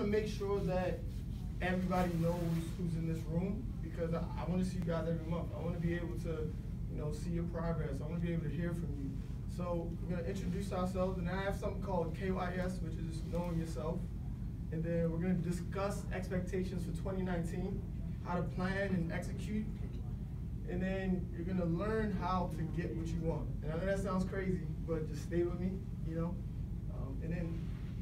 to make sure that everybody knows who's in this room, because I want to see you guys every month. I want to be able to, see your progress. I want to be able to hear from you. So we're going to introduce ourselves, and I have something called KYS, which is knowing yourself. And then we're going to discuss expectations for 2019, how to plan and execute. And then you're going to learn how to get what you want. And I know that sounds crazy, but just stay with me, and then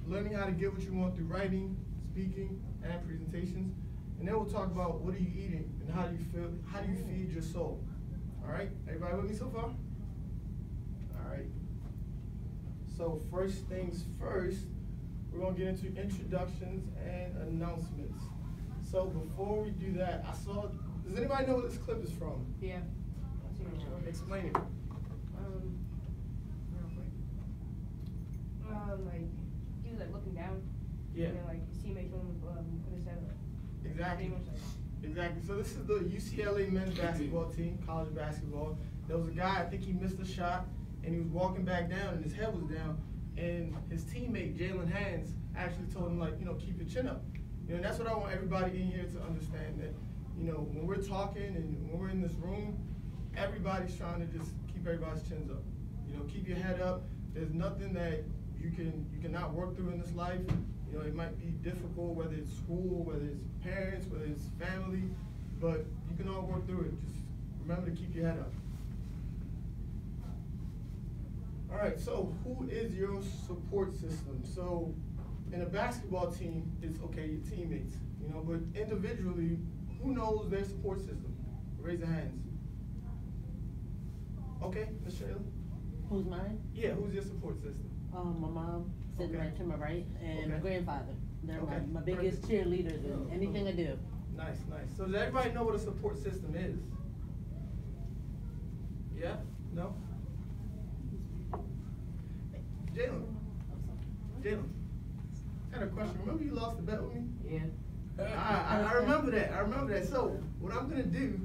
learning how to get what you want through writing, speaking, and presentations. And then we'll talk about what are you eating and how do you feel, how do you feed your soul. All right, everybody with me so far? All right. So first things first, we're gonna get into introductions and announcements. So before we do that, does anybody know what this clip is from? Yeah. Explain it. Like, he was like looking down. Yeah. And then like his teammates put his head up. Exactly. Exactly. So this is the UCLA men's basketball team, college basketball. There was a guy, I think he missed a shot, and he was walking back down, and his head was down, and his teammate, Jalen Hands, actually told him, like, keep your chin up. And that's what I want everybody in here to understand, that, when we're talking and when we're in this room, everybody's trying to just keep everybody's chins up. Keep your head up. There's nothing that you cannot work through in this life. It might be difficult, whether it's school, whether it's parents, whether it's family, but you can all work through it. Just remember to keep your head up. All right, so who is your support system? So in a basketball team, it's okay, your teammates, but individually, who knows their support system? Raise your hands. Okay, Ms. Shayla? Who's mine? Yeah, who's your support system? My mom, sitting right to my right, and my grandfather. They're Okay. my biggest cheerleaders in anything I do. Nice, nice. So does everybody know what a support system is? Yeah? No? Jalen. I had a question. Remember you lost the bet with me? Yeah. I remember that. I remember that. So what I'm gonna do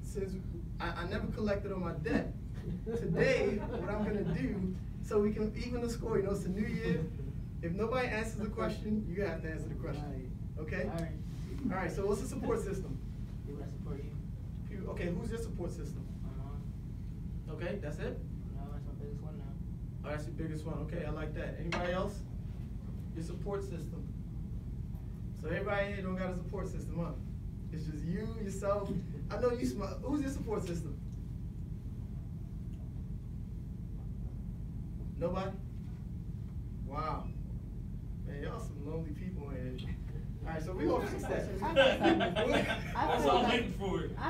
since I never collected on my debt, today what I'm gonna do, so we can even the score, it's a new year. If nobody answers the question, you have to answer the question. Okay? All right. All right, so what's the support system? People that support you. Okay, who's your support system? My mom. Okay, that's it? No, that's my biggest one now. Oh, that's your biggest one. Okay, I like that. Anybody else? Your support system. So everybody here don't got a support system, huh? It's just you, yourself. I know you smart. Who's your support system? Nobody? Wow. Man, y'all some lonely people in here. All right, so we gonna fix that. I was waiting for it. I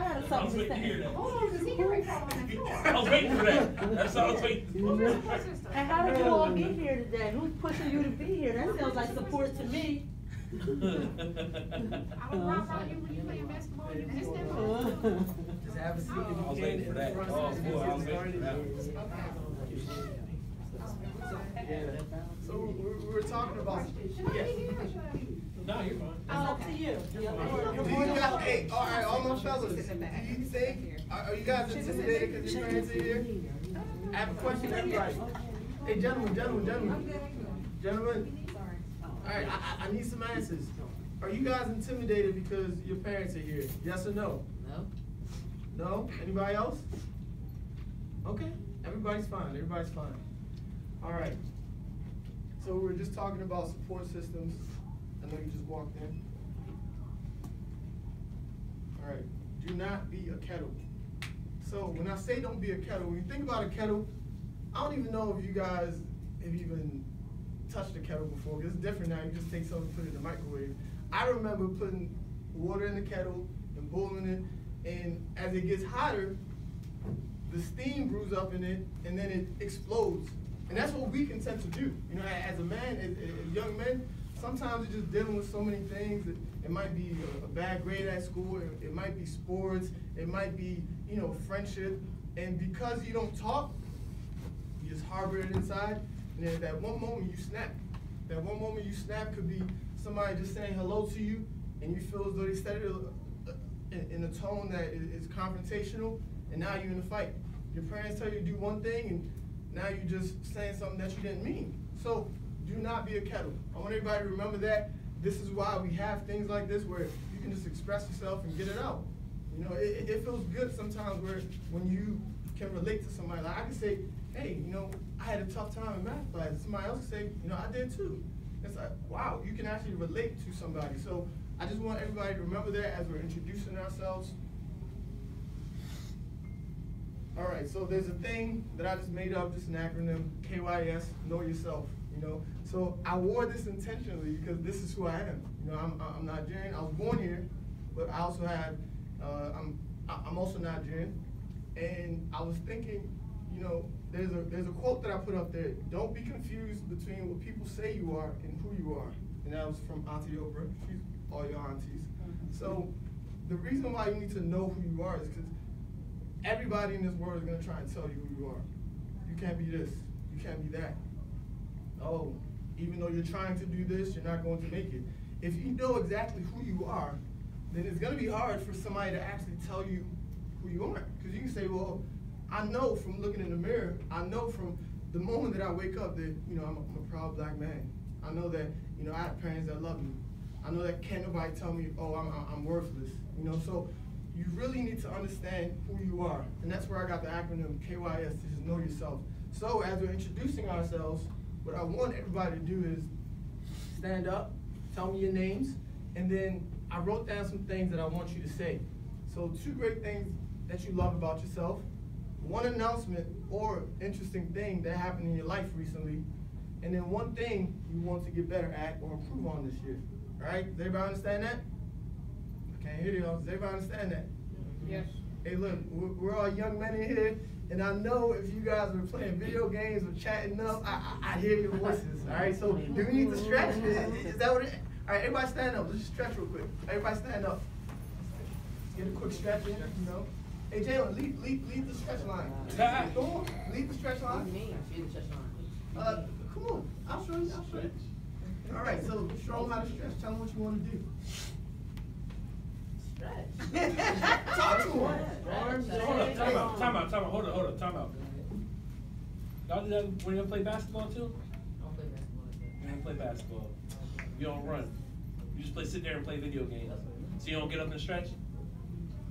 was waiting to hear that. Oh, because he can recall on that floor. I was waiting for that. That's all I was waiting for. And how did you all get here today? Who's pushing you to be here? That sounds like support to me. I was rock on you when you playing basketball. You missed that. Just have a seat. I was waiting for that. Oh, boy, I was waiting for that. So we were talking about. Yes. No, you're fine. It's up to you. Do you guys, hey, all right, all my fellas, do you think, are you guys intimidated because your parents are here? I have a question, everybody. Hey, gentlemen. All right, I need some answers. Are you guys intimidated because your parents are here? Yes or no? No. No? Anybody else? Okay, everybody's fine. All right. So we were just talking about support systems. I know you just walked in. All right, do not be a kettle. So when I say don't be a kettle, when you think about a kettle, I don't even know if you guys have even touched a kettle before, because it's different now. You just take something and put it in the microwave. I remember putting water in the kettle and boiling it, and as it gets hotter, the steam brews up in it, and then it explodes. And that's what we can tend to do. As a man, as young men, sometimes you're just dealing with so many things. It might be a bad grade at school, it might be sports, it might be, friendship. And because you don't talk, you just harbor it inside. And then that one moment you snap. That one moment you snap could be somebody just saying hello to you, and you feel as though they said it in a tone that is confrontational, and now you're in a fight. Your parents tell you to do one thing, and now you're just saying something that you didn't mean. So do not be a kettle. I want everybody to remember that. this is why we have things like this where you can just express yourself and get it out. You know, it feels good sometimes where when you can relate to somebody. Like I can say, hey, you know, I had a tough time in math class. Somebody else can say, you know, I did too. It's like, wow, you can actually relate to somebody. So I just want everybody to remember that as we're introducing ourselves. All right, so there's a thing that I just made up, just an acronym, KYS, Know Yourself. You know, so I wore this intentionally because this is who I am. You know, I'm Nigerian. I was born here, but I also have, I'm also Nigerian, and I was thinking, you know, there's a quote that I put up there. Don't be confused between what people say you are and who you are. And that was from Auntie Oprah. She's all your aunties. So the reason why you need to know who you are is because everybody in this world is going to try and tell you who you are. You can't be this. You can't be that. Oh, even though you're trying to do this, you're not going to make it. If you know exactly who you are, then it's going to be hard for somebody to actually tell you who you aren't. Because you can say, well, I know from looking in the mirror, I know from the moment that I wake up that, you know, I'm a proud black man. I know that, you know, I have parents that love me. I know that can't nobody tell me, oh, I'm worthless. You know, so you really need to understand who you are. And that's where I got the acronym KYS, to just know yourself. So as we're introducing ourselves, what I want everybody to do is stand up, tell me your names, and then I wrote down some things that I want you to say. So 2 great things that you love about yourself, 1 announcement or interesting thing that happened in your life recently, and then 1 thing you want to get better at or improve on this year. All right, does everybody understand that? I can't hear y'all. Does everybody understand that? Yes. Hey, look, we're all young men in here, and I know if you guys were playing video games or chatting up, I hear your voices. All right, so do we need to stretch? Is that what it is? All right, everybody stand up. Let's just stretch real quick. Everybody stand up. Get a quick stretch in, you know. Hey, Jalen, lead the stretch line. Come on, lead the stretch line. Come on, I'll show you. All right, so show them how to stretch. Tell them what you want to do. Talk to them. Time out. Hold on, time out. Y'all do that when you play basketball too? I don't play basketball like that. You don't play basketball. You don't run. You just sit there and play video games. So you don't get up and stretch?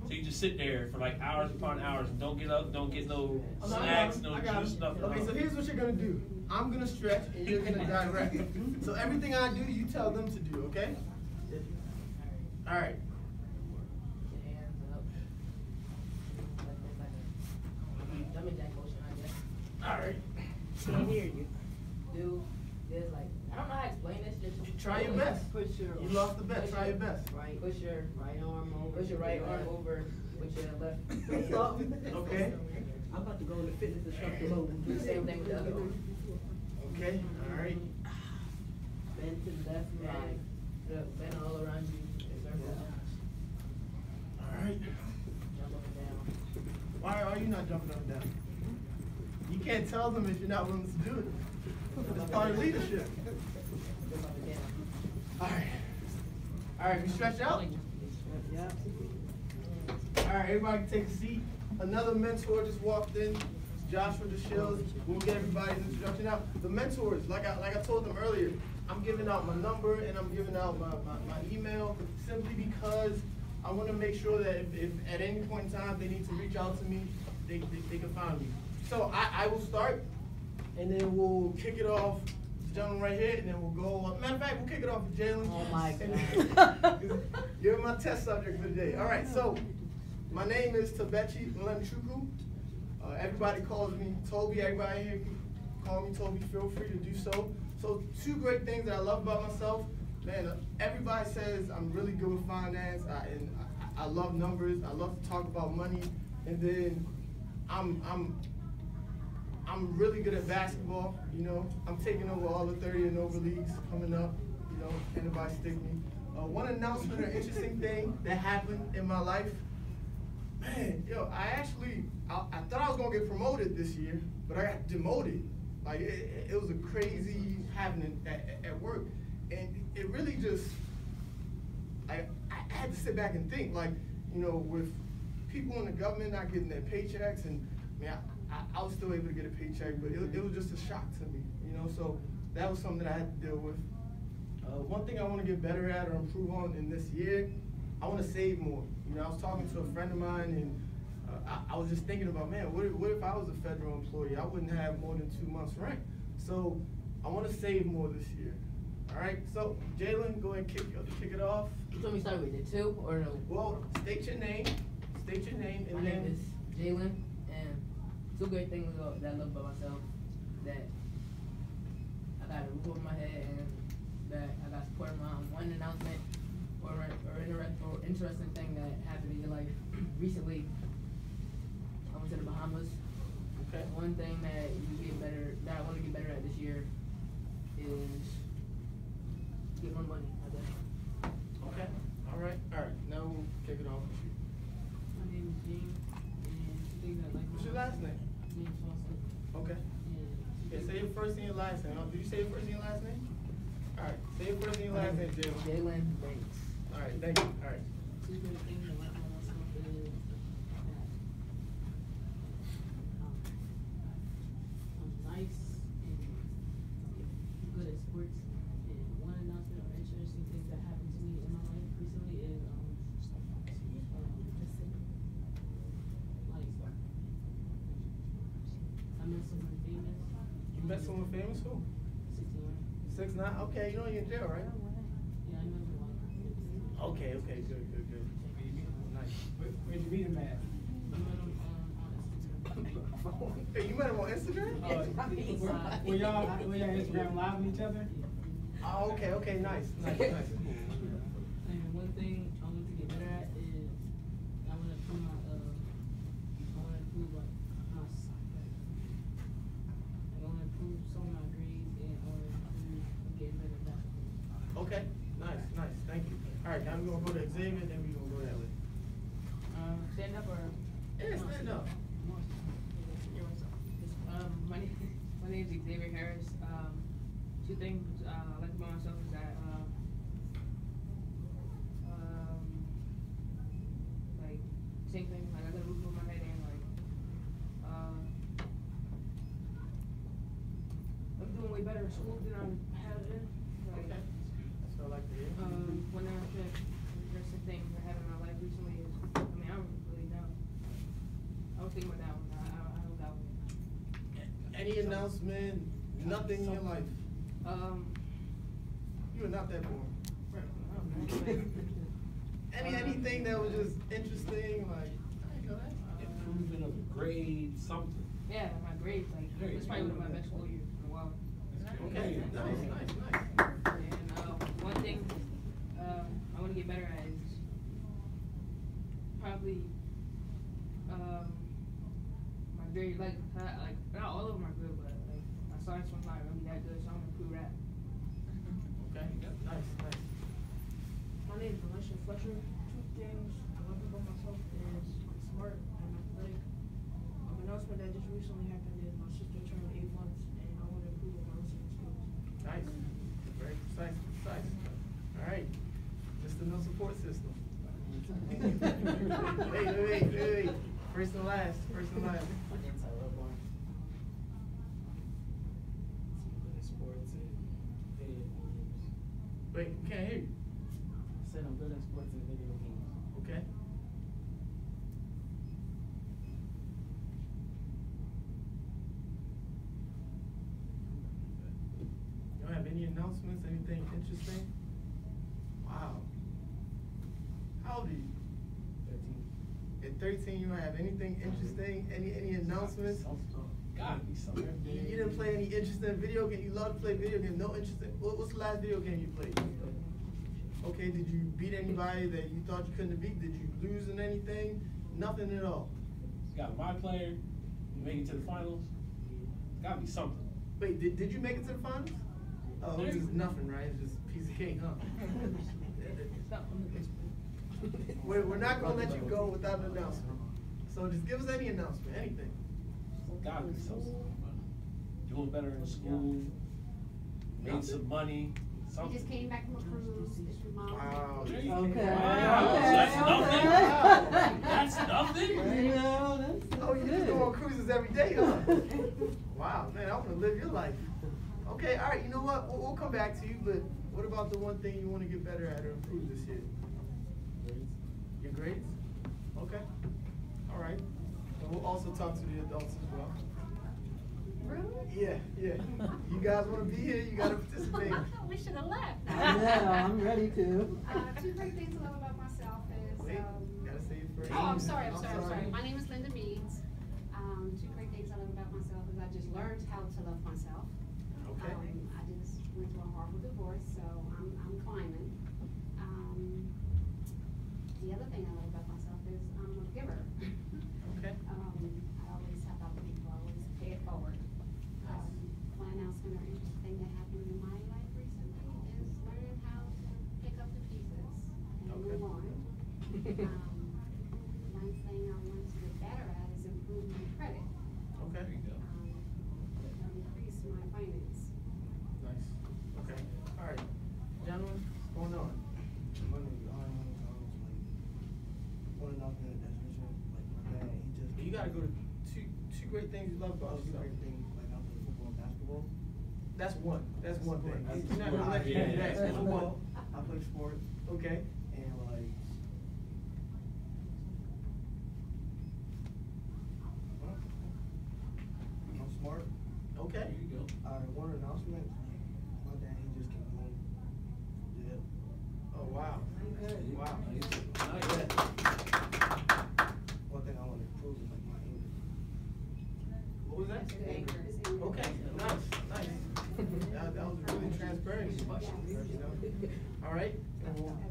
So you just sit there for like hours upon hours and don't get up, don't get no snacks, no juice, nothing. Okay, so here's what you're gonna do. I'm gonna stretch and you're gonna direct. So everything I do, you tell them to do, okay? All right. Your hands up. Like a jumping jack motion, I guess. All right. Can't hear you. Do this like, I don't know how to explain this. Just Try your best. Push your. You lost the bet. Try your best. Right. Push your right arm over. Push your right arm over with your left. Okay. I'm about to go in the fitness instructor mode. Do the same thing with the other arm. Okay. All right. Bend to the left, right. Look, bend all around you. Circle. All right. Jump up and down. Why are you not jumping up and down? You can't tell them if you're not willing to do it. It's part of leadership. Jump up and down. All right. All right. You stretch out. Yeah. All right, everybody can take a seat. Another mentor just walked in. It's Joshua DeShields. We'll get everybody's introduction out. The mentors, like I told them earlier, I'm giving out my number and I'm giving out my email simply because I want to make sure that if at any point in time they need to reach out to me, they can find me. So I will start, and then we'll kick it off. This gentleman right here, and then we'll go. Matter of fact, we'll kick it off with Jalen. Oh my God. You're my test subject for the day. All right, so my name is Tabechi Mlemchukwu. Everybody calls me Toby. Everybody here can call me Toby. Feel free to do so. So 2 great things that I love about myself. Man, everybody says I'm really good with finance, and I love numbers. I love to talk about money, and then I'm really good at basketball. You know, I'm taking over all the 30 and over leagues coming up. You know, can't nobody stick me. One announcement or interesting thing that happened in my life. Man, yo, I thought I was gonna get promoted this year, but I got demoted. Like it was a crazy happening at work, and it really just, I had to sit back and think, like, you know, with people in the government not getting their paychecks, and I mean, I was still able to get a paycheck, but it was just a shock to me, you know. So that was something that I had to deal with. One thing I want to get better at or improve on in this year, I want to save more. You know, I was talking to a friend of mine, and I was just thinking about, man, what if I was a federal employee? I wouldn't have more than 2 months rent. So I want to save more this year. All right, so Jalen, go ahead and kick it off. You told me to start with the 2 or no? Well, state your name, and My then. name is Jalen, and 2 great things that I love about myself, that I got a roof over my head and that I got support of my one announcement or interesting thing that happened in your life recently. I went to the Bahamas. Okay. One thing that I want to get better at this year is get more money, I guess. Okay. All right. Now we'll kick it off with you. My name is James, and the thing that I like. What's your last name? James Foster. Okay. And Yeah, say your first and your last name. Did you say your first and your last name? All right. Say your first and your last name, Jalen. Jalen Banks. All right. Thank you. All right. two great things I like about myself is that I'm nice and good at sports. And one announcement or interesting thing that happened to me in my life recently is I met someone famous. You met someone famous? Who? 69. 6ix9ine. Okay. You know you're in jail, right? Yeah, I met him a lot. Okay. Good. Nice. Where'd you meet him at? I met him on Instagram. Hey, you met him on Instagram? Were y'all Instagram live with each other? Oh, okay. Nice. And one thing I want to get better at is I want to improve my some of my grades and I want to improve getting better at basketball. Okay. Nice. Thank you. All right. Now we're gonna go to Xavier, then we're gonna go that way. Stand up or? Yeah, stand up. My name is Xavier Harris. 2 things I like about myself is that like same thing, like I got a roof over my head and like I'm doing way better in school than I have been. Like, Okay. That's what I like to hear. one interesting thing that happened in my life recently is, I mean, I don't really know. I was thinking about that one. I know that one. Any announcement? Nothing in your life. You are not that boring. Anything that was just interesting, like I know that. Improvement of a grade, something. Yeah, my grades, like, There you it's probably go. one of my best school years in a while. Okay, nice. And, one thing, I wanna get better at is probably, my grade, like, not all of them are good, but, like, my science one's not really that good, so I'm gonna improve that. Okay, nice. My name is Alicia Fletcher. 2 things I love about myself is I'm smart and athletic. Announcement that just recently happened is my sister turned 8 months and I want to improve on my listening skills. Nice. Very precise. All right. Just no support system. Hey. First and last. My name's Tyrell Barnes. I'm good at sports and video games. Wait, can't hear you. I said I'm good at sports and video games. Okay. You don't have any announcements? Anything interesting? Wow. How old are you? 13. At 13, you don't have anything interesting? Any announcements? Gotta be something. You didn't play any interesting video game? You love to play video games? No interesting? What's the last video game you played? Okay, did you beat anybody that you thought you couldn't beat? Did you lose in anything? Nothing at all. Got my player, you make it to the finals. Gotta be something. Wait, did you make it to the finals? Oh, it was just nothing, right? It's just a piece of cake, huh? We're not gonna let you go without an announcement. So just give us any announcement, anything. Gotta be something. Doing better in school, made some money, We something. just came back from a cruise. It's your mom. Wow. There you Okay. go. Okay. Wow, that's nothing. Okay. That's nothing. You know, that's Oh, you just good. go on cruises every day, huh? Wow, man, I wanna live your life. Okay, all right, you know what? We'll come back to you, but What about the one thing you want to get better at or improve this year? Your grades? Okay. All right. And we'll also talk to the adults as well. Really? Yeah. You guys want to be here? You got to participate. I thought we should have left. Yeah, I'm ready to. Two great things I love about myself is. Wait, gotta say it first. Oh, I'm sorry. My name is Linda Meads. Two great things I love about myself is I just learned how to love myself. Okay. I just went through a horrible divorce, so I'm climbing. The other thing I love about myself is I'm a giver. Okay. I always help out people. I always pay it forward. One announcement or interesting thing that happened in my life recently is learning how to pick up the pieces and move on. One thing I want to get better at is improve my credit. Okay. Increase my finance. Nice. Okay. All right. Gentlemen, what's going on? You gotta go to two great things you love about yourself. Like I play football and basketball. That's one thing. That's You're not gonna let you do that. That's one. I play sports. Okay. And like, I'm smart. Okay. There you go. One announcement. My dad, he just came home. Yeah. Oh, wow. Wow. Nice. One thing I want to improve is like my English. What was that? Okay, nice. That was really transparent. You know? All right.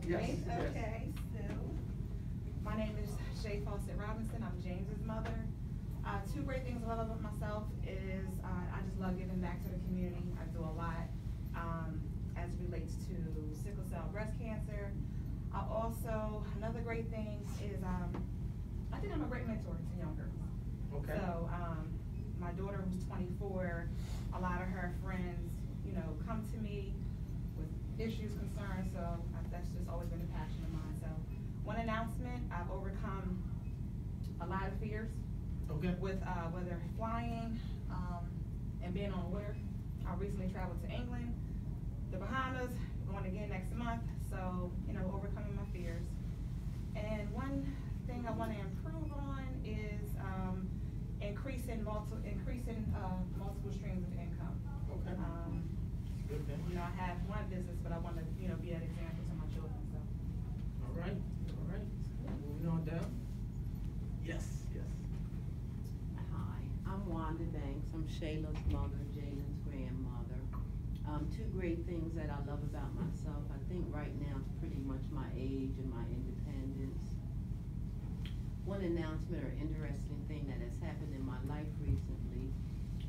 Yes. Okay, so, my name is Shay Fawcett Robinson, I'm James's mother. Two great things I love about myself is, I just love giving back to the community. I do a lot, as it relates to sickle cell breast cancer. Another great thing is, I think I'm a great mentor to young girls. Okay. So, my daughter who's 24, a lot of her friends, come to me with issues, concerns, so that's just always been a passion of mine. So, one announcement, I've overcome a lot of fears. Okay. With, whether flying, and being on water. I recently traveled to England, the Bahamas, going again next month, so, overcoming my fears. And one thing I want to improve on is, increasing multiple streams of income. Okay. Good thing. I have one business, but I want to, be an example to my children, so. All right. Moving on down. Yes. Hi, I'm Wanda Banks. I'm Shayla's mother, Jalen's grandmother. Two great things that I love about myself. I think right now it's pretty much my age and my independence. One announcement or interesting thing that has happened in my life recently.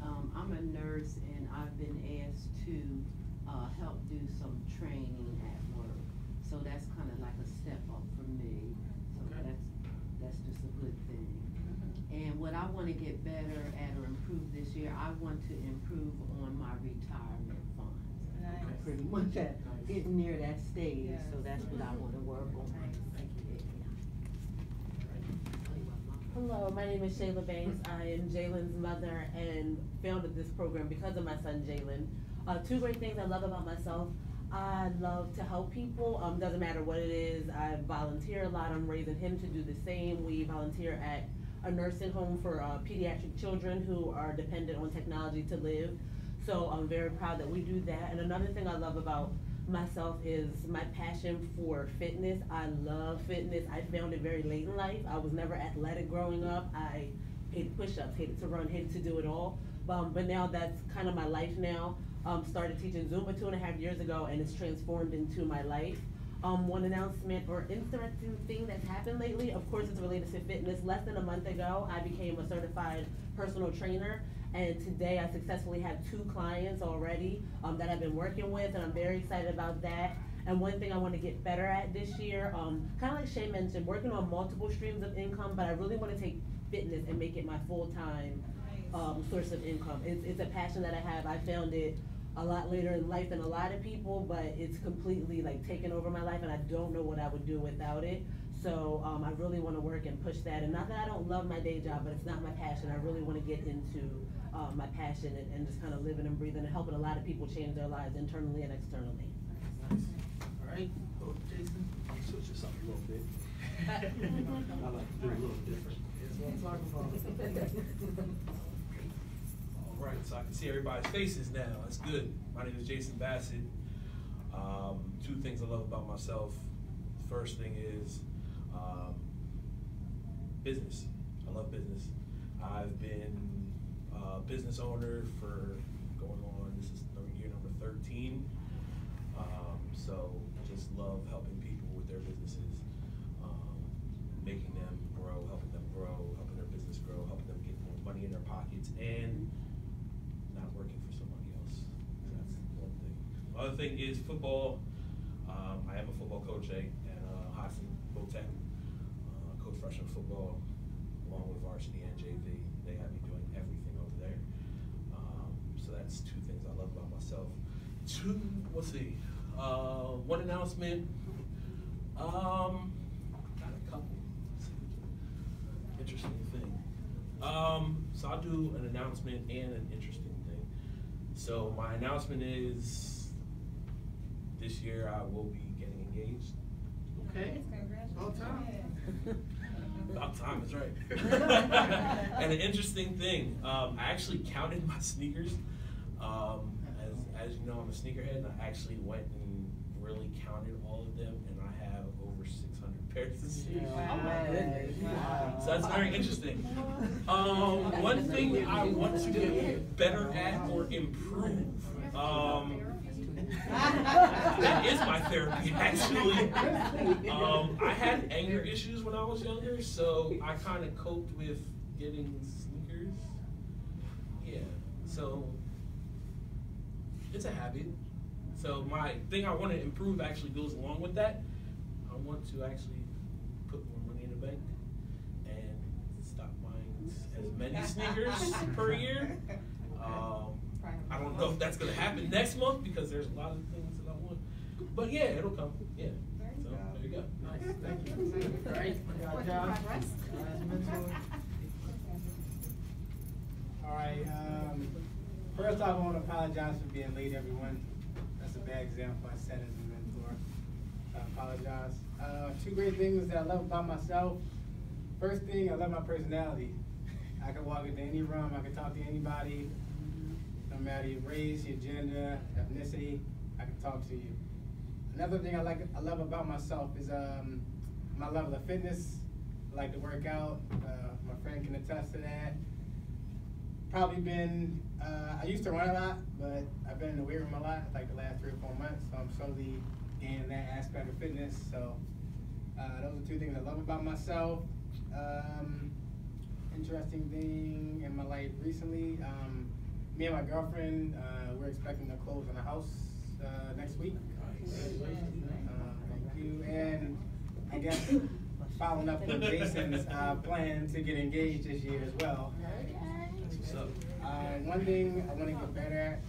I'm a nurse and I've been asked to help do some training at work. So that's kind of like a step up for me. So Okay. that's just a good thing. And what I want to get better at or improve this year, I want to improve on my retirement funds. Nice. I'm pretty much getting near that stage, Yes. so that's what I want to work on. Thank you. Hello, my name is Shayla Banks. I am Jalen's mother and founded this program because of my son Jalen. Two great things I love about myself. I love to help people, doesn't matter what it is. I volunteer a lot. I'm raising him to do the same. We volunteer at a nursing home for pediatric children who are dependent on technology to live. So I'm very proud that we do that. And another thing I love about myself is my passion for fitness. I love fitness. I found it very late in life. I was never athletic growing up. I hated push-ups, hated to run, hated to do it all. But now that's kind of my life now. Started teaching Zumba 2.5 years ago and it's transformed into my life. One announcement or interesting thing that's happened lately, of course it's related to fitness. Less than a month ago, I became a certified personal trainer. And today I successfully have 2 clients already that I've been working with, and I'm very excited about that. And one thing I want to get better at this year, kind of like Shay mentioned, working on multiple streams of income, but I really want to take fitness and make it my full-time source of income. It's a passion that I have. I found it a lot later in life than a lot of people, but it's completely like taken over my life and I don't know what I would do without it. So I really want to work and push that. And not that I don't love my day job, but it's not my passion. I really want to get into my passion and just kind of living and breathing and helping a lot of people change their lives internally and externally. All right, go Jason. Switch this up a little bit. I like to do a little different. That's what I'm talking about. All right, so I can see everybody's faces now. That's good. My name is Jason Bassett. Two things I love about myself. First thing is business. I love business. I've been a business owner for going on, this is year number 13. So just love helping people with their businesses, making them grow, helping their business grow, helping them get more money in their pockets, and not working for somebody else. So that's one thing. Other thing is football. I am a football coach at Hodson Botech. Coach freshman football along with varsity and JV. They have me doing everything over there. So that's two things I love about myself. Let's see. One announcement. Got a couple. Interesting thing. So I'll do an announcement and an interesting thing. So my announcement is this year I will be getting engaged. Okay. All time. About time, that's right. And an interesting thing, I actually counted my sneakers. As you know, I'm a sneakerhead, and I actually went and really counted all of them, and I have over 600 pairs of sneakers. Oh my goodness. Wow. So that's very interesting. One thing I want to get better at or improve, that is my therapy, actually. I had anger issues when I was younger, so I kind of coped with getting sneakers. Yeah, so it's a habit. So my thing I want to improve actually goes along with that. I want to actually put more money in the bank and stop buying as many sneakers per year. I don't know if that's going to happen next month because there's a lot of things that I want. But yeah, it'll come. Yeah. So there you go. Nice. Thank you. All right. Josh. All right. First off, I want to apologize for being late, everyone. That's a bad example I set as a mentor. I apologize. Two great things that I love about myself. First thing, I love my personality. I can walk into any room, I can talk to anybody, no matter your race, your gender, ethnicity, I can talk to you. Another thing I love about myself is my level of fitness. I like to work out. My friend can attest to that. Probably been, I used to run a lot, but I've been in the weight room a lot, like the last 3 or 4 months, so I'm slowly in that aspect of fitness. So those are two things I love about myself. Interesting thing in my life recently, me and my girlfriend, we're expecting to close on a house next week. Thank you. And I guess following up with Jason's plan to get engaged this year as well. So, one thing I want to get better at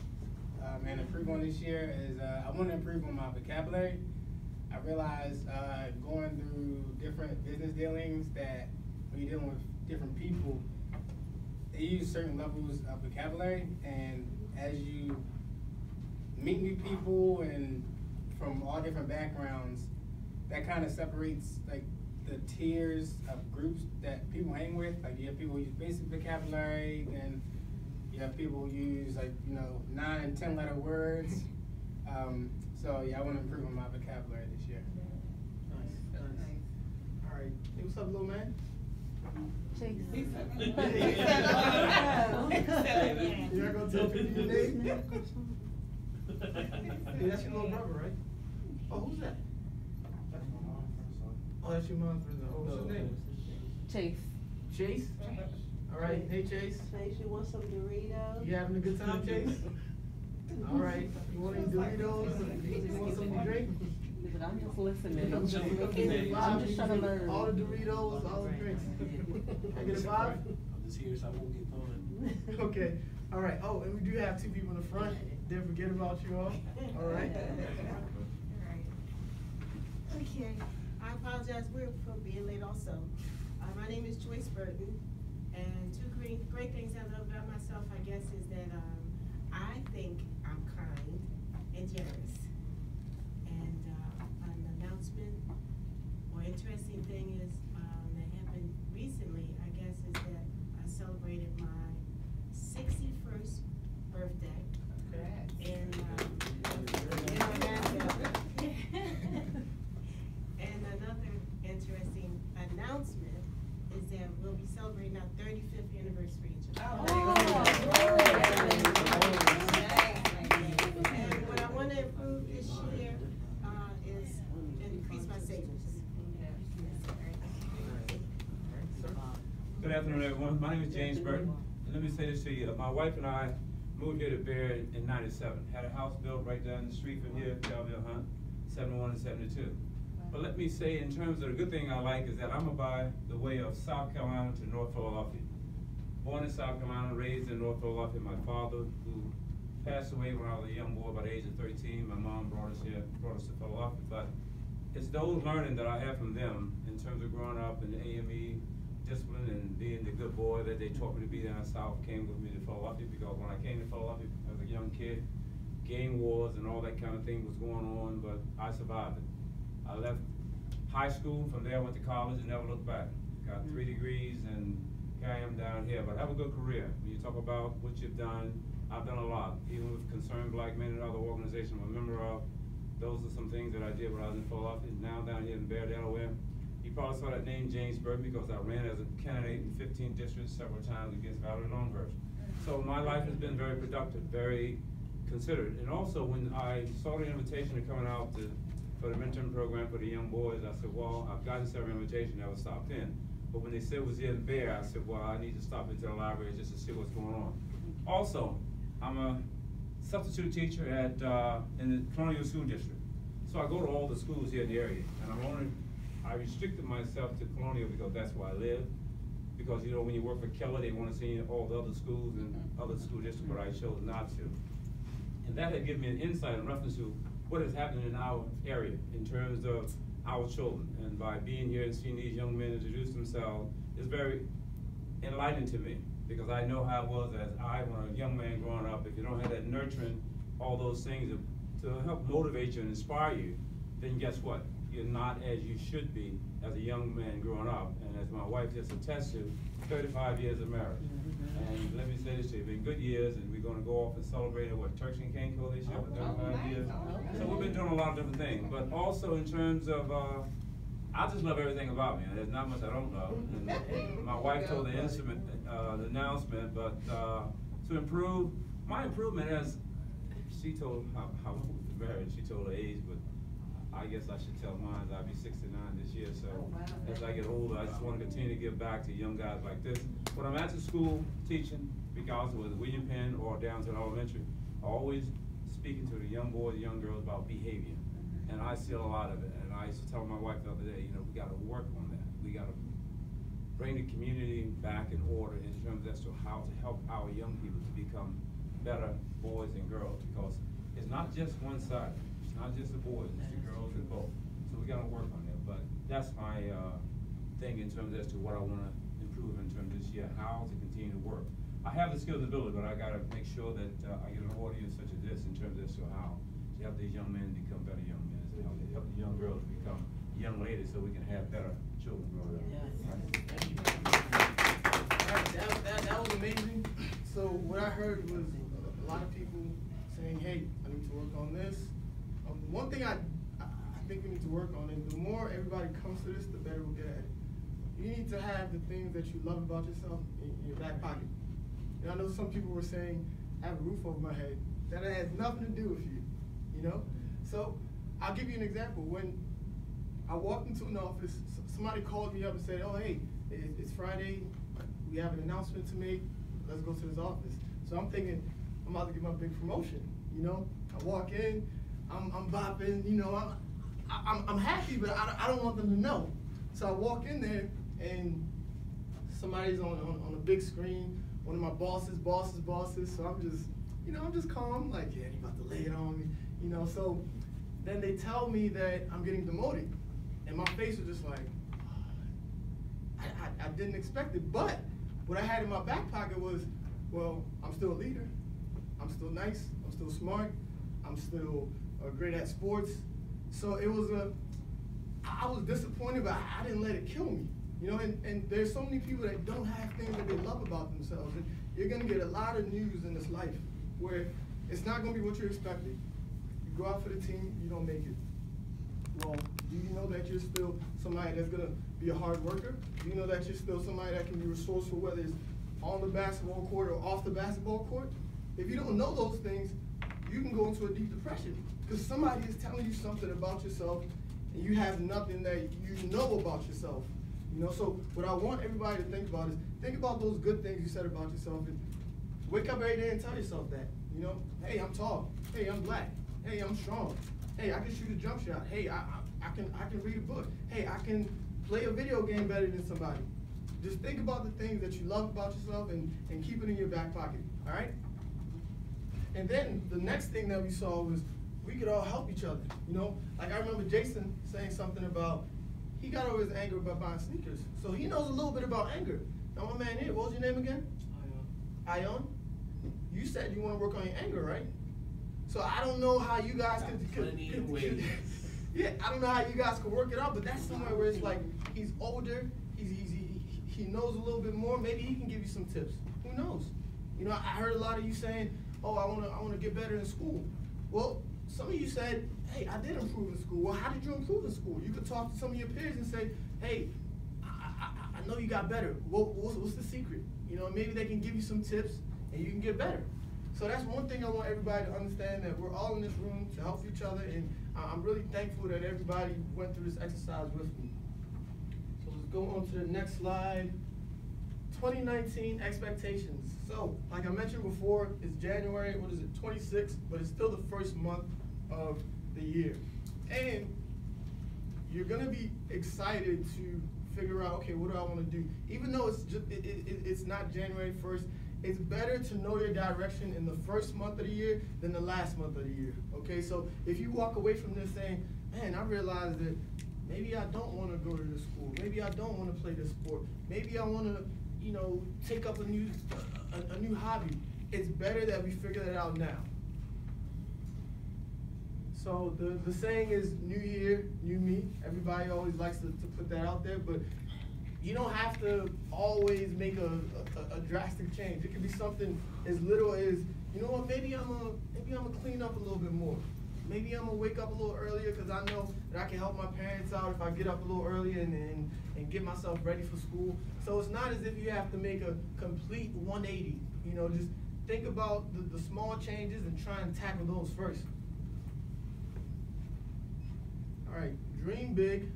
and improve on this year is I want to improve on my vocabulary. I realized going through different business dealings that when you're dealing with different people, they use certain levels of vocabulary, and as you meet new people and from all different backgrounds, that kind of separates like the tiers of groups that people hang with. Like you have people who use basic vocabulary, and you have people who use 9 and 10 letter words. So yeah, I want to improve on my vocabulary this year. Nice. All right. Hey, what's up, little man? Chase. You're not gonna tell people your name? Hey, that's your little brother, right? Oh, who's that? That's my mom. Oh, that's your mom's brother. Oh, what's his name? Chase. Chase? All right. Hey, Chase. Chase, you want some Doritos? You having a good time, Chase? All right. You want any Doritos? You want something to drink? Listen, I'm just listening. I'm just listening. I'm just trying to learn. All the Doritos, all the drinks. Can I get a 5? I'm just here so I won't get thrown. Okay. All right. Oh, and we do have 2 people in the front. Didn't forget about you all. All right. Okay, I apologize for being late also. My name is Joyce Burton, and 2 great things I love about myself, I guess, is that I think I'm kind and generous. And interesting thing is, that happened recently, I guess, is that I celebrated my 61st birthday. And, and another interesting announcement is that we'll be celebrating our 35th anniversary. And what I want to improve this year is increase my savings. Good afternoon, everyone. My name is James Burton. And let me say this to you. My wife and I moved here to Bear in '97. Had a house built right down the street from here, Belleville Hunt, 71 and 72. But let me say, in terms of the good thing I like is that I'm by the way of South Carolina to North Philadelphia. Born in South Carolina, raised in North Philadelphia. My father, who passed away when I was a young boy, by the age of 13. My mom brought us here, brought us to Philadelphia. But it's those learning that I have from them in terms of growing up in the AME discipline and being the good boy that they taught me to be down south came with me to Philadelphia, because when I came to Philadelphia as a young kid, gang wars and all that kind of thing was going on, but I survived it. I left high school, from there I went to college and never looked back. Got 3 degrees and here I am down here, but I have a good career. When you talk about what you've done, I've done a lot, even with Concerned Black Men and other organizations I'm a member of. Those are some things that I did when I was in Philadelphia. Now down here in Bear, Delaware. You probably saw that name, James Burton, because I ran as a candidate in 15 districts several times against Valerie Longhurst. So my life has been very productive, very considered. And also when I saw the invitation to coming out for the mentoring program for the young boys, I said, well, I've gotten several invitations, never stopped in. But when they said it was in Bear, I said, well, I need to stop into the library just to see what's going on. Also, I'm a substitute teacher in the Colonial School District. So I go to all the schools here in the area, and I restricted myself to Colonial because that's where I live. Because, you know, when you work for Keller, they want to see all the other schools and other school districts, but I chose not to. And that had given me an insight in reference to what is happening in our area in terms of our children. And by being here and seeing these young men introduce themselves, is very enlightening to me, because I know how it was as when a young man growing up. If you don't have that nurturing, all those things to help motivate you and inspire you, then guess what? You're not as you should be as a young man growing up. And as my wife just attests to, 35 years of marriage. And let me say this to you, it's been good years, and we're gonna go off and celebrate Turks and Caicos this year for 35 years. So we've been doing a lot of different things, but also in terms of, I just love everything about me. There's not much I don't love. And my wife told the announcement, but to improve, my improvement as she told how long we've been married, she told her age, but I guess I should tell mine. I'll be 69 this year, so as I get older, I just want to continue to give back to young guys like this. When I'm at the school teaching, because with William Penn or Downtown Elementary, always speaking to the young boys, the young girls about behavior. And I see a lot of it. And I used to tell my wife the other day, you know, we got to work on that. We got to bring the community back in order in terms as to how to help our young people to become better boys and girls, because it's not just one side. It's not just the boys, it's the girls and both. So we got to work on that. But that's my thing in terms as to what I want to improve in terms of this year, how to continue to work. I have the skills and ability, but I got to make sure that I get an audience such as this in terms as to how to help these young men become better young men, and how to help the young girls become young ladies, so we can have better children growing up. Yes. That was amazing. So what I heard was a lot of people saying, hey, I need to work on this. One thing I think we need to work on, and the more everybody comes to this, the better we'll get at it. You need to have the things that you love about yourself in your back pocket. And I know some people were saying, I have a roof over my head. That has nothing to do with you know? So I'll give you an example. When I walked into an office, somebody called me up and said, oh, hey, it's Friday, we have an announcement to make, let's go to this office. So I'm thinking, I'm about to get my big promotion, you know? I walk in, I'm bopping, you know, I'm happy, but I don't want them to know. So I walk in there, and somebody's on a big screen, one of my bosses, so I'm just, you know, I'm just calm, like, yeah, he's about to lay it on me, you know. So then they tell me that I'm getting demoted, and my face was just like, I didn't expect it. But what I had in my back pocket was, well, I'm still a leader, I'm still nice, I'm still smart, I'm still great at sports. So it was I was disappointed, but I didn't let it kill me. You know, and there's so many people that don't have things that they love about themselves. And you're gonna get a lot of news in this life where it's not gonna be what you expected. You go out for the team, you don't make it. Well, do you know that you're still somebody that's gonna be a hard worker? Do you know that you're still somebody that can be resourceful, whether it's on the basketball court or off the basketball court? If you don't know those things, you can go into a deep depression because somebody is telling you something about yourself and you have nothing that you know about yourself. You know, so what I want everybody to think about is think about those good things you said about yourself and wake up every day and tell yourself that. You know, hey, I'm tall. Hey, I'm black. Hey, I'm strong. Hey, I can shoot a jump shot. Hey, I can read a book. Hey, I can play a video game better than somebody. Just think about the things that you love about yourself and keep it in your back pocket, all right? And then the next thing that we saw was we could all help each other, you know? Like I remember Jason saying something about, he got over his anger by buying sneakers. So he knows a little bit about anger. Now my man here, what was your name again? Ion. You said you want to work on your anger, right? So I don't know how you guys could yeah, I don't know how you guys could work it out, but that's somewhere where it's like he's older, he knows a little bit more. Maybe he can give you some tips. Who knows? You know, I heard a lot of you saying, "Oh, I want to get better in school." Well, some of you said, "Hey, I did improve in school." Well, how did you improve in school? You could talk to some of your peers and say, "Hey, I know you got better. What's the secret?" You know, maybe they can give you some tips and you can get better. So that's one thing I want everybody to understand, that we're all in this room to help each other, and I'm really thankful that everybody went through this exercise with me. So let's go on to the next slide. 2019 expectations. So, like I mentioned before, it's January, 26th, but it's still the first month of the year. And you're gonna be excited to figure out, okay, what do I wanna do? Even though it's not January 1st, it's better to know your direction in the first month of the year than the last month of the year, okay? So if you walk away from this saying, man, I realized that maybe I don't want to go to this school, maybe I don't want to play this sport, maybe I want to, you know, take up a new hobby, it's better that we figure that out now. So the saying is new year, new me. Everybody always likes to put that out there, but you don't have to always make a drastic change. It could be something as little as, you know what, maybe I'm gonna clean up a little bit more. Maybe I'm gonna wake up a little earlier because I know that I can help my parents out if I get up a little earlier and get myself ready for school. So it's not as if you have to make a complete 180. You know, just think about the small changes and try and tackle those first. All right, dream big.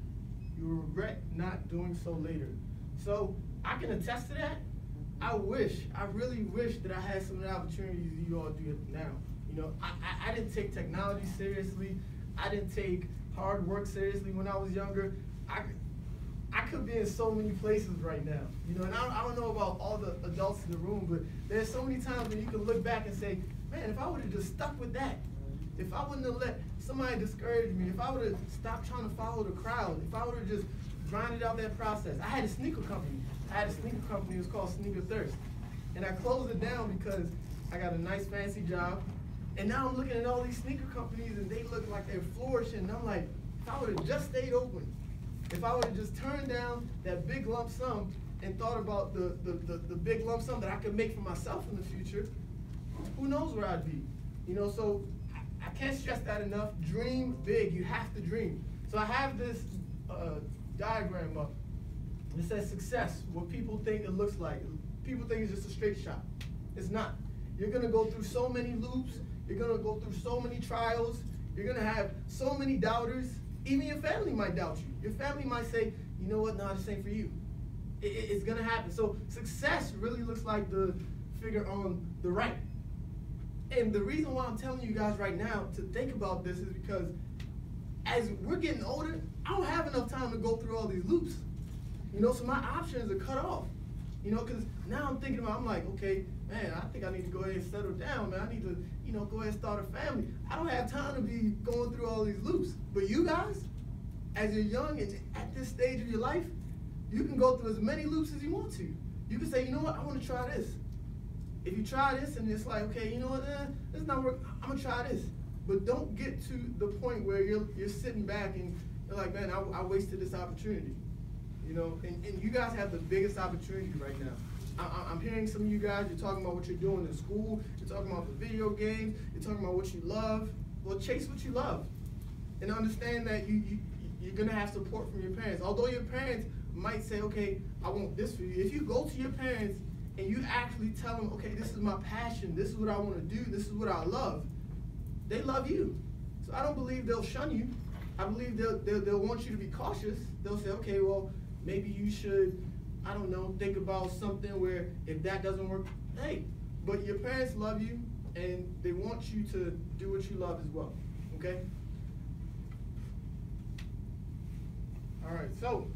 You will regret not doing so later. So I can attest to that. I really wish that I had some of the opportunities you all do now. You know, I didn't take technology seriously. I didn't take hard work seriously when I was younger. I could be in so many places right now. You know, and I don't know about all the adults in the room, but there's so many times when you can look back and say, man, if I would have just stuck with that, if I wouldn't have let somebody discourage me, if I would have stopped trying to follow the crowd, if I would have just grinded out that process. I had a sneaker company. It was called Sneaker Thirst. And I closed it down because I got a nice fancy job. And now I'm looking at all these sneaker companies and they look like they're flourishing. And I'm like, if I would have just stayed open, if I would have just turned down that big lump sum and thought about the big lump sum that I could make for myself in the future, who knows where I'd be? You know, so I can't stress that enough. Dream big. You have to dream. So I have this diagram up. It says success, what people think it looks like. People think it's just a straight shot. It's not. You're going to go through so many loops. You're going to go through so many trials. You're going to have so many doubters. Even your family might doubt you. Your family might say, you know what, no, this ain't for you. It's going to happen. So success really looks like the figure on the right. And the reason why I'm telling you guys right now to think about this is because as we're getting older, I don't have enough time to go through all these loops. You know, so my options are cut off. You know, because now I'm thinking about, I'm like, okay, man, I think I need to go ahead and settle down, man. I need to, you know, go ahead and start a family. I don't have time to be going through all these loops. But you guys, as you're young and at this stage of your life, you can go through as many loops as you want to. You can say, you know what, I want to try this. If you try this and it's like, okay, you know what, this is not working, I'm gonna try this. But don't get to the point where you're sitting back and, They're like, man, I wasted this opportunity. You know, and you guys have the biggest opportunity right now. I'm hearing some of you guys, you're talking about what you're doing in school, you're talking about the video games, you're talking about what you love. Well, chase what you love. And understand that you're gonna have support from your parents. Although your parents might say, okay, I want this for you. If you go to your parents and you actually tell them, okay, this is my passion, this is what I wanna do, this is what I love, they love you. So I don't believe they'll shun you. I believe they'll want you to be cautious. They'll say, okay, well, maybe you should, I don't know, think about something where if that doesn't work, hey, but your parents love you and they want you to do what you love as well, okay? All right, so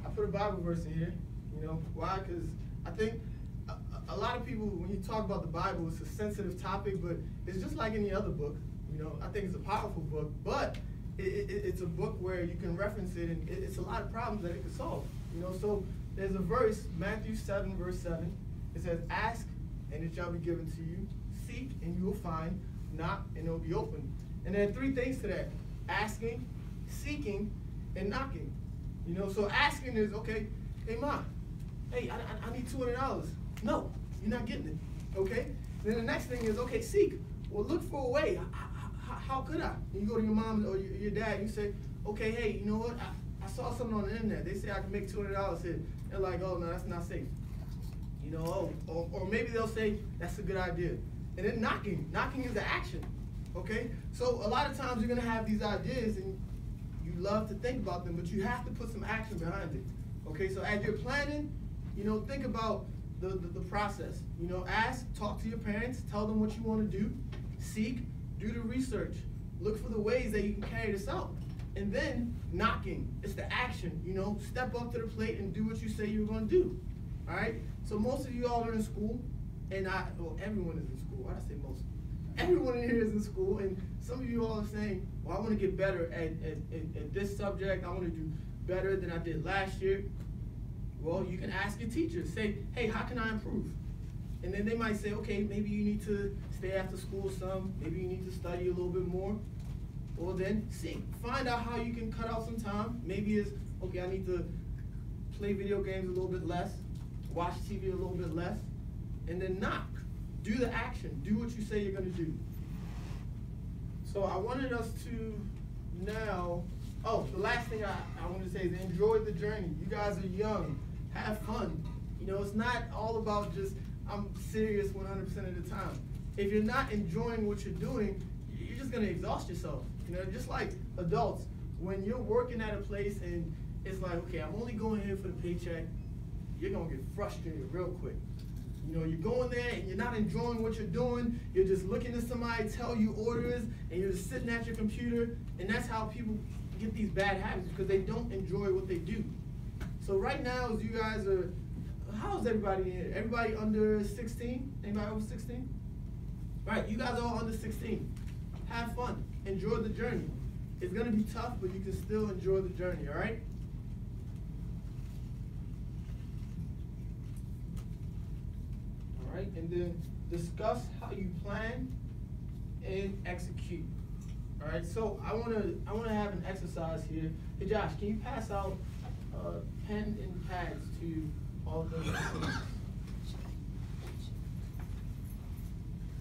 I put a Bible verse in here, you know, why? Because I think a lot of people, when you talk about the Bible, it's a sensitive topic, but it's just like any other book, you know. I think it's a powerful book, but it's a book where you can reference it, and it's a lot of problems that it can solve, you know. So there's a verse, Matthew 7, verse 7. It says, ask, and it shall be given to you. Seek, and you will find. Knock, and it will be opened. And there are three things to that: asking, seeking, and knocking. You know, so asking is, okay, hey, Ma, hey, I need $200. No, you're not getting it, okay? Then the next thing is, okay, seek. Well, look for a way. How could I? And you go to your mom or your dad, you say, okay, hey, you know what? I saw something on the internet. They say I can make $200 here. They're like, oh, no, that's not safe. You know, or maybe they'll say, that's a good idea. And then knocking. Knocking is the action, okay? So a lot of times you're going to have these ideas, and you love to think about them, but you have to put some action behind it, okay? So as you're planning, you know, think about the process. You know, ask, talk to your parents, tell them what you want to do, seek, do the research, look for the ways that you can carry this out. And then knocking, it's the action, you know, step up to the plate and do what you say you're going to do, all right? So most of you all are in school, and well, everyone is in school. Why did I say most? Everyone in here is in school, and some of you all are saying, well, I want to get better at this subject. I want to do better than I did last year. Well, you can ask your teacher, say, hey, how can I improve? And then they might say, okay, maybe you need to stay after school some, maybe you need to study a little bit more. Or then seek, find out how you can cut out some time. Maybe it's, okay, I need to play video games a little bit less, watch TV a little bit less, and then knock. Do the action, do what you say you're gonna do. So I wanted us to now, the last thing I wanted to say is enjoy the journey. You guys are young, have fun. You know, it's not all about just, I'm serious 100% of the time. If you're not enjoying what you're doing, you're just gonna exhaust yourself. You know, just like adults, when you're working at a place and it's like, okay, I'm only going here for the paycheck, you're gonna get frustrated real quick. You know, you're going there and you're not enjoying what you're doing, you're just looking at somebody tell you orders, and you're just sitting at your computer, and that's how people get these bad habits, because they don't enjoy what they do. So right now, as you guys are, how's everybody here? Everybody under 16? Anybody over 16? Right, you guys are all under 16. Have fun, enjoy the journey. It's gonna be tough, but you can still enjoy the journey, all right? All right, and then discuss how you plan and execute. All right, so I wanna have an exercise here. Hey Josh, can you pass out pen and pads to all the students?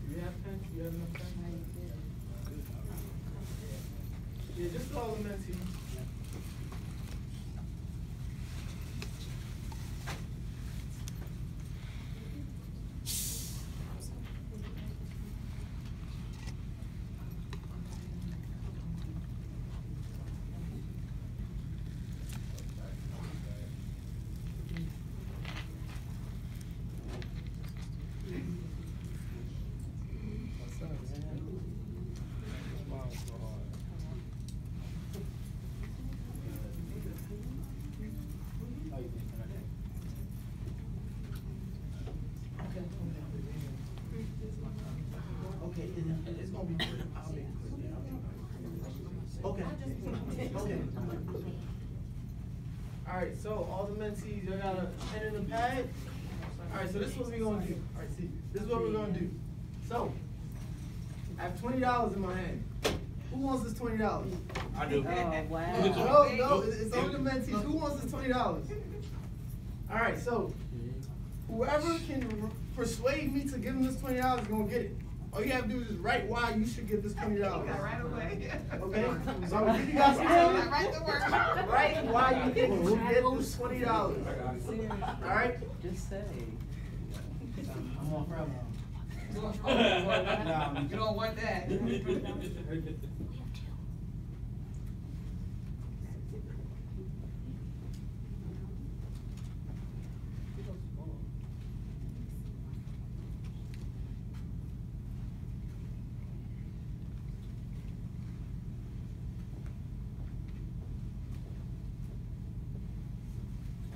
Do you have pens? Do you have enough pens? Yeah, just all the mentees. Okay, it's gonna be quick. I'll make it quick. Okay. Okay. All right, so all the mentees, you got a pen and a pad. All right, so this is what we're gonna do. All right, see, this is what we're gonna do. So, I have $20 in my hand. Who wants this $20? I do. Oh, wow. No, it's only the mentees. Who wants this $20? All right, so whoever can persuade me to give him this $20 is gonna get it. All you have to do is just write why you should get this $20. Right away. Okay? So I'm gonna give you guys some time. Right to work. Write why you should get this $20. All right? Just say. I'm on forever. You don't want that.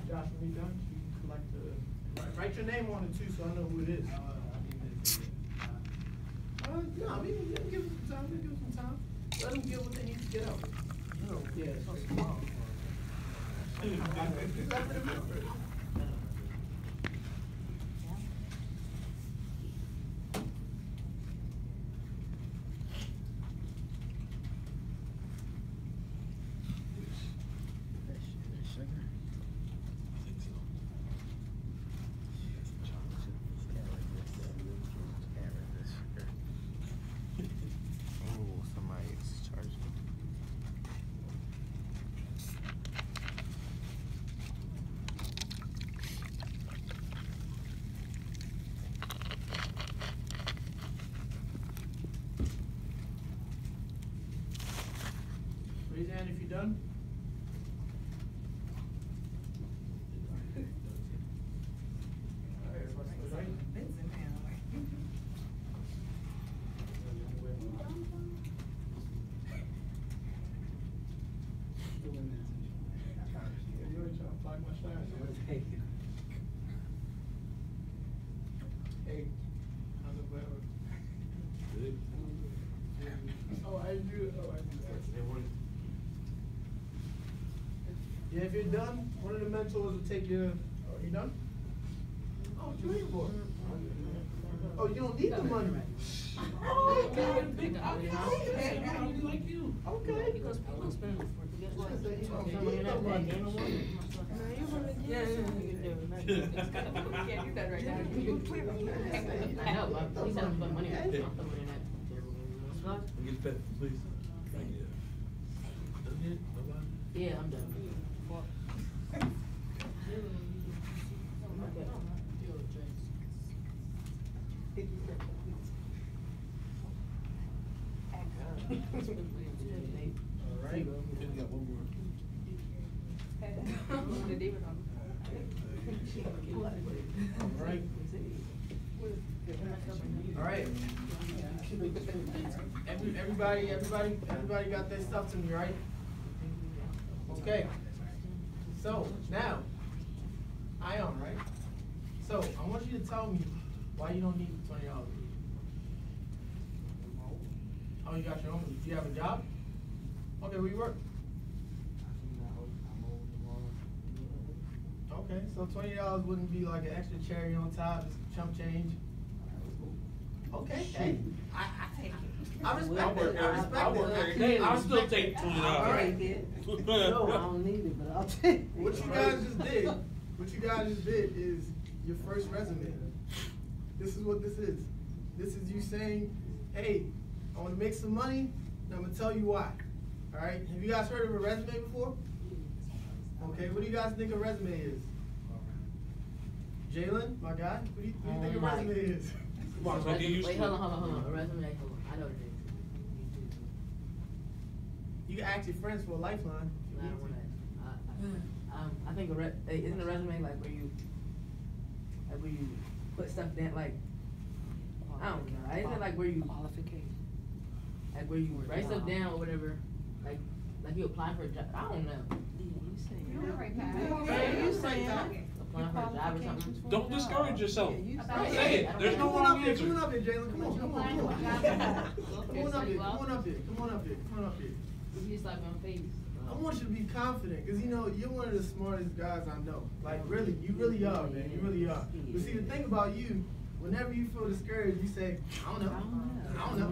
Josh, when you done, you collect the, write your name on it too, so I know who it is. No, we can give them some time, we can give them some time. Let them get what they need to get out. No, yeah, it's so small. Raise your hand if you're done. All right, everybody still right? You already trying to block my shine. Hey, how's it going? Good. Oh, I do. Oh, I do. Yeah, if you're done, one of the mentors will take your. Oh, you done? Oh, what you waiting for? Oh, you don't need the money. Oh, okay. Big okay. Like you. Okay. Because people spend it for You don't need the money. Yeah, Can't do that right now. I know, but he said I'm putting money in that. I'm putting money in that. Get that, please. Thank you. Done yet? Nobody? Yeah, I'm done. All right. We got one more. All right. All right. Everybody got their stuff to me, right? Okay. So now, Ion, right? So I want you to tell me why you don't need the $20. Oh, you got your own. Do you have a job? Okay, where you work? Okay, so $20 wouldn't be like an extra cherry on top, just chump change. Okay, hey, I take it. I respect it. I respect it. I'll still take $20. All right. No, I don't need it, but I'll take it. What you guys just did is your first resume. This is what this is. This is you saying, hey, I want to make some money, and I'm going to tell you why. All right? Have you guys heard of a resume before? Okay, what do you guys think a resume is? Jalen, my guy, what do you think a resume is? Come on, so get used Wait, to it. hold on. A resume, hold on. I know what it is. You can ask your friends for a lifeline. I don't want to. I think isn't a resume like where you put stuff down, like, I don't know. Isn't it like where you Qualification. like where you write stuff down or whatever, like you apply for a job? I don't know. You're not right, Pat. Yeah, you saying applying for a job or something? Don't discourage yourself. Yeah, Say it. There's no wrong answer. Come on up here, Jalen. Come on up here. Come on up here. You slap me on the face. I want you to be confident, because you're one of the smartest guys I know. Like really, you really are, man. You really are. But see, the thing about you, whenever you feel discouraged, you say, I don't know. I don't know.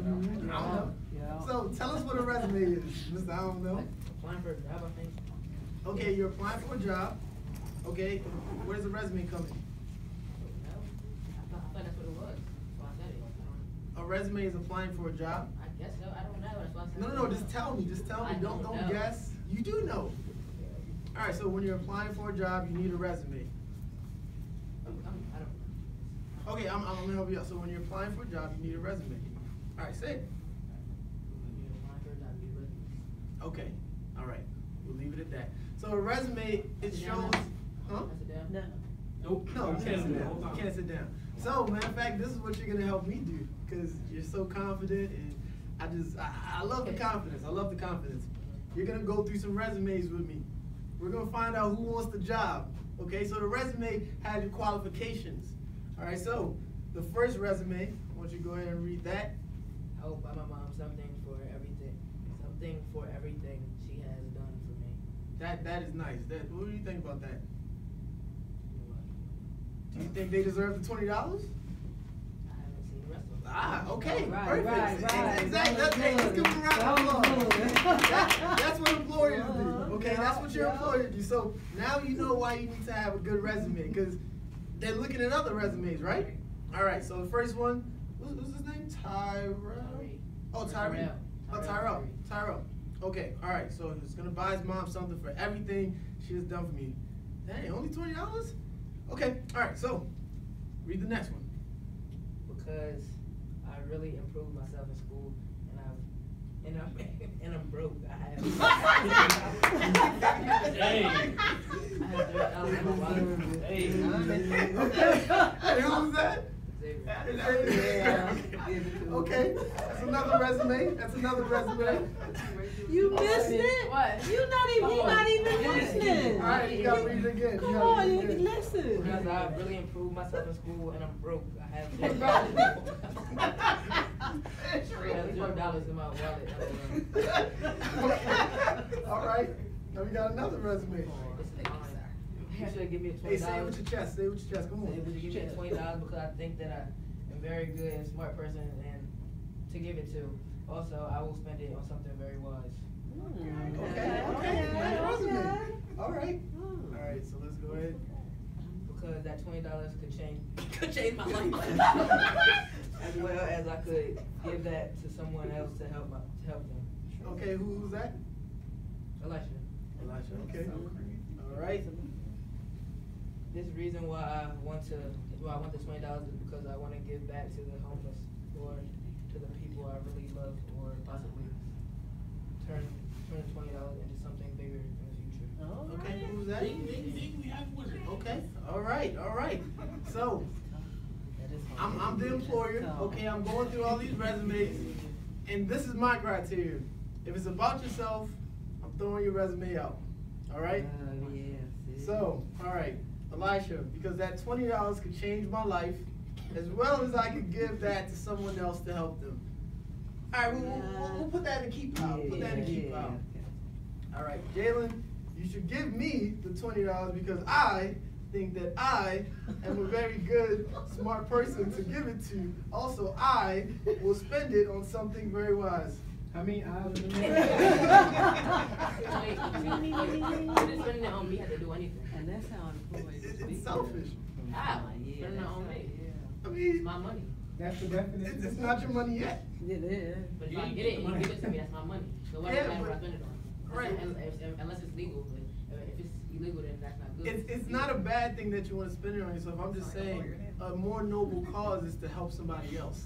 I don't know. Yeah. So tell us what a resume is, Mr. I don't know. Applying for a job, I think. Okay, you're applying for a job. Okay, where does a resume come in? I thought that's what it was. That's why I said it. A resume is applying for a job? I guess so. I don't know. That's why I said No, just tell me. Just tell me. I Don't don't know. guess. You do know. All right, so when you're applying for a job, you need a resume. I don't know. Okay, I'm gonna help you out. So when you're applying for a job, you need a resume. All right, say it. Okay, all right. We'll leave it at that. So a resume, it shows, huh? No. Nope. No, you can't sit down. You can't sit down. So, matter of fact, this is what you're gonna help me do, because you're so confident, and I love the confidence. I love the confidence. You're gonna go through some resumes with me. We're gonna find out who wants the job. Okay, so the resume has your qualifications. All right, so the first resume, I want you to go ahead and read that. I will buy my mom something for everything. Something for everything she has done for me. That is nice. What do you think about that? Do you think they deserve the $20? I haven't seen the rest of them. Ah, okay, Right, perfect. right. Exactly. Hey, let's give them a round of applause. That's what employers do. Okay, that's what your employer do. So now you know why you need to have a good resume, because they're looking at other resumes, right? All right. So the first one, what's his name? Tyrell. Oh, Tyrell. Oh, Tyrell. Tyrell. Okay. All right. So he's gonna buy his mom something for everything she has done for me. Dang, only $20? Okay. All right. So read the next one. Because I really improved myself in school, and I'm broke. Hey. I have $30 in my wallet. Hey. Hey, who's that? Xavier. Okay, that's another resume. That's another resume. You missed it? What? You not even listening. All right, you gotta read it again. Come on, you listen. Because I really improved myself in school, and I'm broke. I have $0 in my wallet. All right, now we got another resume. You should give me a $20. Hey, say it with your chest. Say it with your chest. Come on. Able to give me $20 because I think that I am very good and smart person, and to give it to. Also, I will spend it on something very wise. Okay. Nice resume. All right. All right. So let's go ahead. Because that $20 could change my life, as well as I could give that to someone else to help them. Okay. Who's that? Elisha. Okay. All right. This reason why I want the $20 is because I want to give back to the homeless or to the people I really love, or possibly turn the $20 into something bigger in the future. Okay. Who's that? We have one. Okay. All right. So I'm the employer. Okay. I'm going through all these resumes, and this is my criteria. If it's about yourself, I'm throwing your resume out. All right. So, all right, Elisha, because that $20 could change my life, as well as I could give that to someone else to help them. All right, we'll put that in the keep pile. Put that in the keep pile. All right, Jalen, you should give me the $20 because I think that I am a very good, smart person to give it to. Also, I will spend it on something very wise. How many hours in You didn't spend it on me, had to do anything. And that's how employees speak. It's selfish. How? Yeah, Spend it on me. I mean, It's my money. That's the definition. it's not your money yet. It is. But if I get it and you give it to me, that's my money. So what does it matter what I spend it on? Right. Unless it's legal. But if it's illegal, then that's not good. It's not a bad thing that you want to spend it on yourself. I'm just saying a more noble cause is to help somebody else.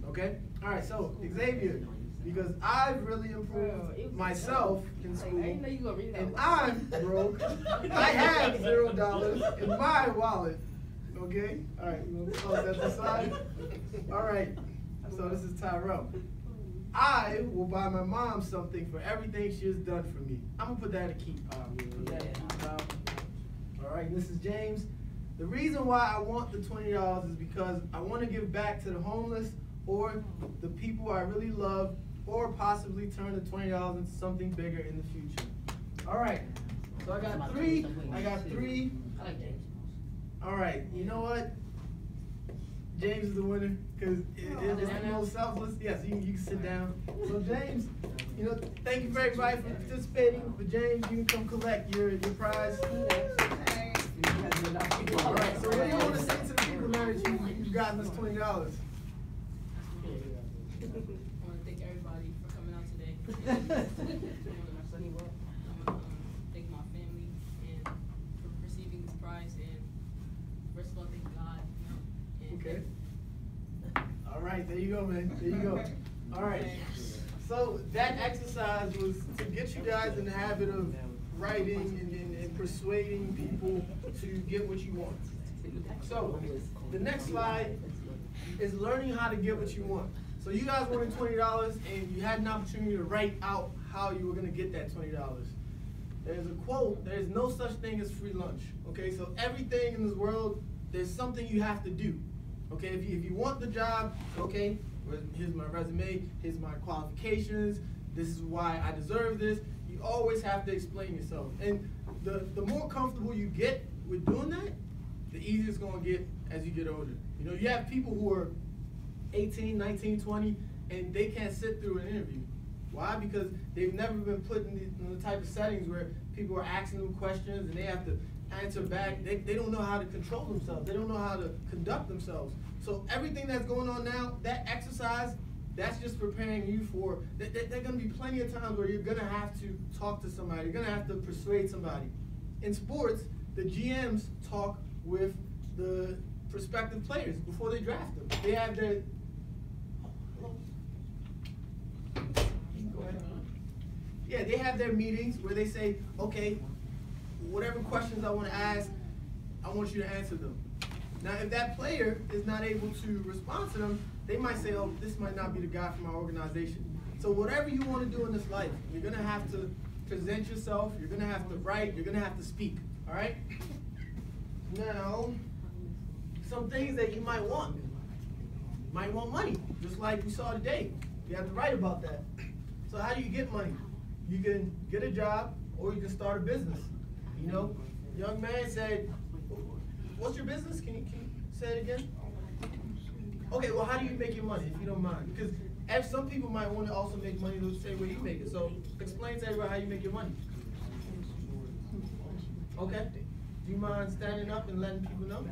Okay? All right, so Xavier, because I've really improved myself in school, and I'm broke, I have $0 in my wallet. Okay? All right, we'll close that aside. All right, so this is Tyrell. I will buy my mom something for everything she has done for me. I'm gonna put that in a keep pile. All right, this is James. The reason why I want the $20 is because I want to give back to the homeless or the people I really love, or possibly turn the $20 into something bigger in the future. All right, so I got three. I like James. All right, you know what? James is the winner because it's the most selfless. Yes, you can sit down. So James, you know, thank you for everybody for participating. But James, you can come collect your prize. All right. So what do you want to say to the people now that you've gotten this $20? I want to thank everybody for coming out today. I want to thank my family and for receiving this prize, and first of all, thank God. Okay. All right, there you go, man. There you go. All right. So that exercise was to get you guys in the habit of writing and persuading people to get what you want. So the next slide is learning how to get what you want. So you guys wanted $20 and you had an opportunity to write out how you were gonna get that $20. There's a quote, there's no such thing as free lunch. Okay, so everything in this world, there's something you have to do. Okay, if you want the job, okay, here's my resume, here's my qualifications, this is why I deserve this. You always have to explain yourself. And the more comfortable you get with doing that, the easier it's gonna get as you get older. You know, you have people who are 18, 19, 20, and they can't sit through an interview. Why? Because they've never been put in the type of settings where people are asking them questions and they have to answer back. They don't know how to control themselves. They don't know how to conduct themselves. So everything that's going on now, that exercise, that's just preparing you for, there are going to be plenty of times where you're going to have to talk to somebody. You're going to have to persuade somebody. In sports, the GMs talk with the prospective players before they draft them. They have their, yeah, they have their meetings where they say, okay, whatever questions I want to ask, I want you to answer them. Now, if that player is not able to respond to them, they might say, oh, this might not be the guy for my organization. So whatever you want to do in this life, you're going to have to present yourself, you're going to have to write, you're going to have to speak, all right? Now, some things that you might want. You might want money, just like we saw today. You have to write about that. So how do you get money? You can get a job or you can start a business. You know, young man said, what's your business? Can you say it again? Okay, well, how do you make your money, if you don't mind? Because some people might want to also make money the same way you make it. So explain to everybody how you make your money. Okay. Do you mind standing up and letting people know?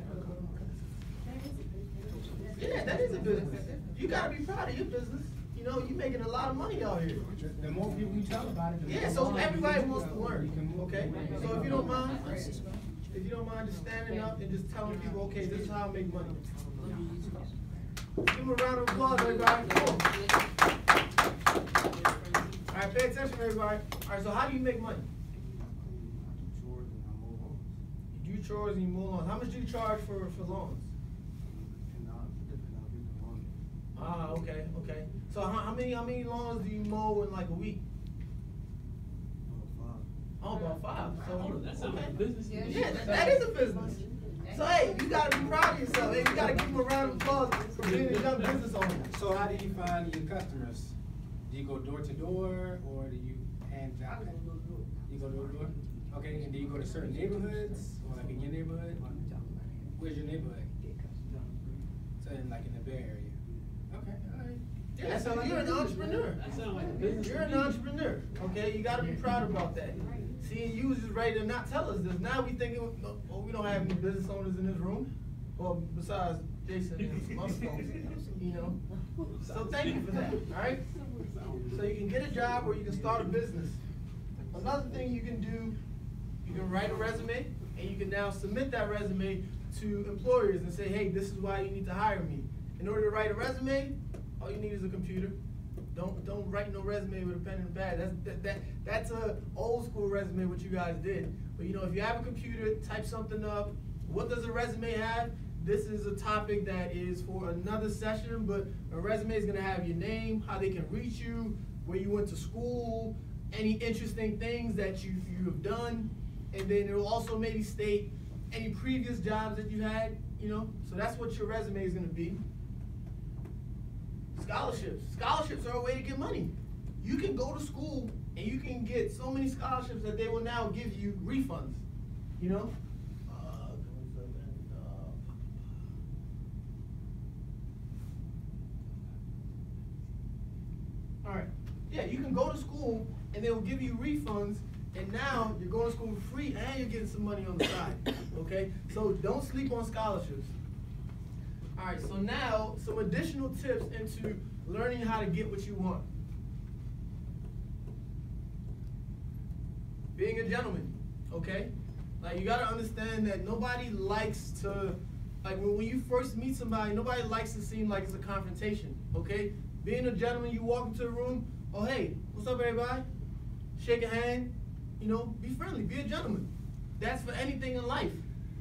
Yeah, that is a business. You got to be proud of your business. You know, you're making a lot of money out here. The more people you tell about it, yeah, so everybody wants to learn, okay? So if you don't mind, just standing up and just telling people, okay, this is how I make money. Give them a round of applause, everybody. Come on. All right, pay attention, everybody. All right, so how do you make money? You do chores and you mow lawns. How much do you charge for lawns? Ah, okay. So how many lawns do you mow in like a week? Oh, about 5. So that's a business. Yeah, that is a business. So hey, you gotta be proud of yourself. Hey, you gotta give them a round of applause for being a young business owner. So how do you find your customers? Do you go door to door or do you hand job? You go door to door? Okay, and do you go to certain neighborhoods or like in your neighborhood? Where's your neighborhood? So in the Bay Area. Okay, all right. Yeah, so you're an entrepreneur. That sounds like a business. You're an entrepreneur, okay? You gotta be proud about that. See, you was just ready to not tell us this. Now we thinking, oh, we don't have any business owners in this room. Well, besides Jason and some other folks, you know? So thank you for that, all right? So you can get a job or you can start a business. Another thing you can do, you can write a resume and you can now submit that resume to employers and say, hey, this is why you need to hire me. In order to write a resume, all you need is a computer. Don't write no resume with a pen and a pad. That's a old school resume what you guys did. But you know, if you have a computer, type something up. What does a resume have? This is a topic that is for another session, but a resume is gonna have your name, how they can reach you, where you went to school, any interesting things that you have done, and then it will also maybe state any previous jobs that you had, you know? So that's what your resume is gonna be. Scholarships. Scholarships are a way to get money. You can go to school and you can get so many scholarships that they will now give you refunds, you know? can go to school and they will give you refunds, and now you're going to school for free and you're getting some money on the side, okay? So don't sleep on scholarships. All right, so now some additional tips into learning how to get what you want. Being a gentleman, okay? Like, you gotta understand that nobody likes to, like, when you first meet somebody, nobody likes to seem like it's a confrontation, okay? Being a gentleman, you walk into a room, oh, hey, what's up, everybody? Shake a hand, you know, be friendly, be a gentleman. That's for anything in life.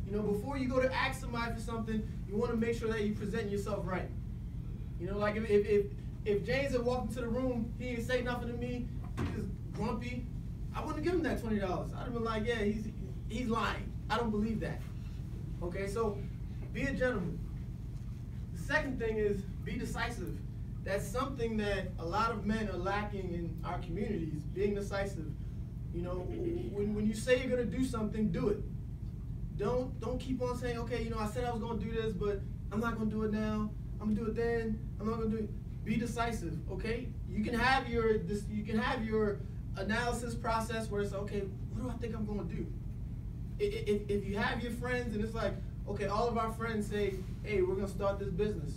You know, before you go to ask somebody for something, you wanna make sure that you present yourself right. You know, like if James had walked into the room, he didn't say nothing to me, he was grumpy, I wouldn't give him that $20. I'd have been like, yeah, he's lying. I don't believe that. Okay, so be a gentleman. The second thing is be decisive. That's something that a lot of men are lacking in our communities, being decisive. You know, when you say you're gonna do something, do it. Don't keep on saying, okay, you know, I said I was gonna do this, but I'm not gonna do it now. I'm gonna do it then. I'm not gonna do it. Be decisive, okay? You can have your analysis process where it's, okay, what do I think I'm gonna do? If you have your friends and it's like, okay, all of our friends say, hey, we're gonna start this business.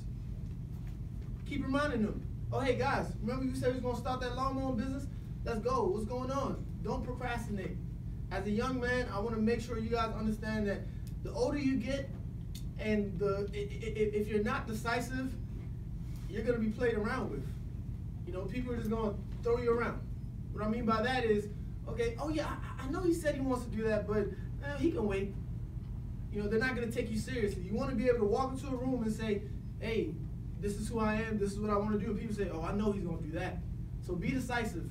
Keep reminding them, oh, hey guys, remember you said we was gonna start that lawnmower business? Let's go, what's going on? Don't procrastinate. As a young man, I wanna make sure you guys understand that the older you get and if you're not decisive, you're gonna be played around with. You know, people are just gonna throw you around. What I mean by that is, okay, oh yeah, I know he said he wants to do that, but he can wait. You know, they're not gonna take you seriously. You wanna be able to walk into a room and say, hey, this is who I am, this is what I wanna do. And people say, oh, I know he's gonna do that. So be decisive.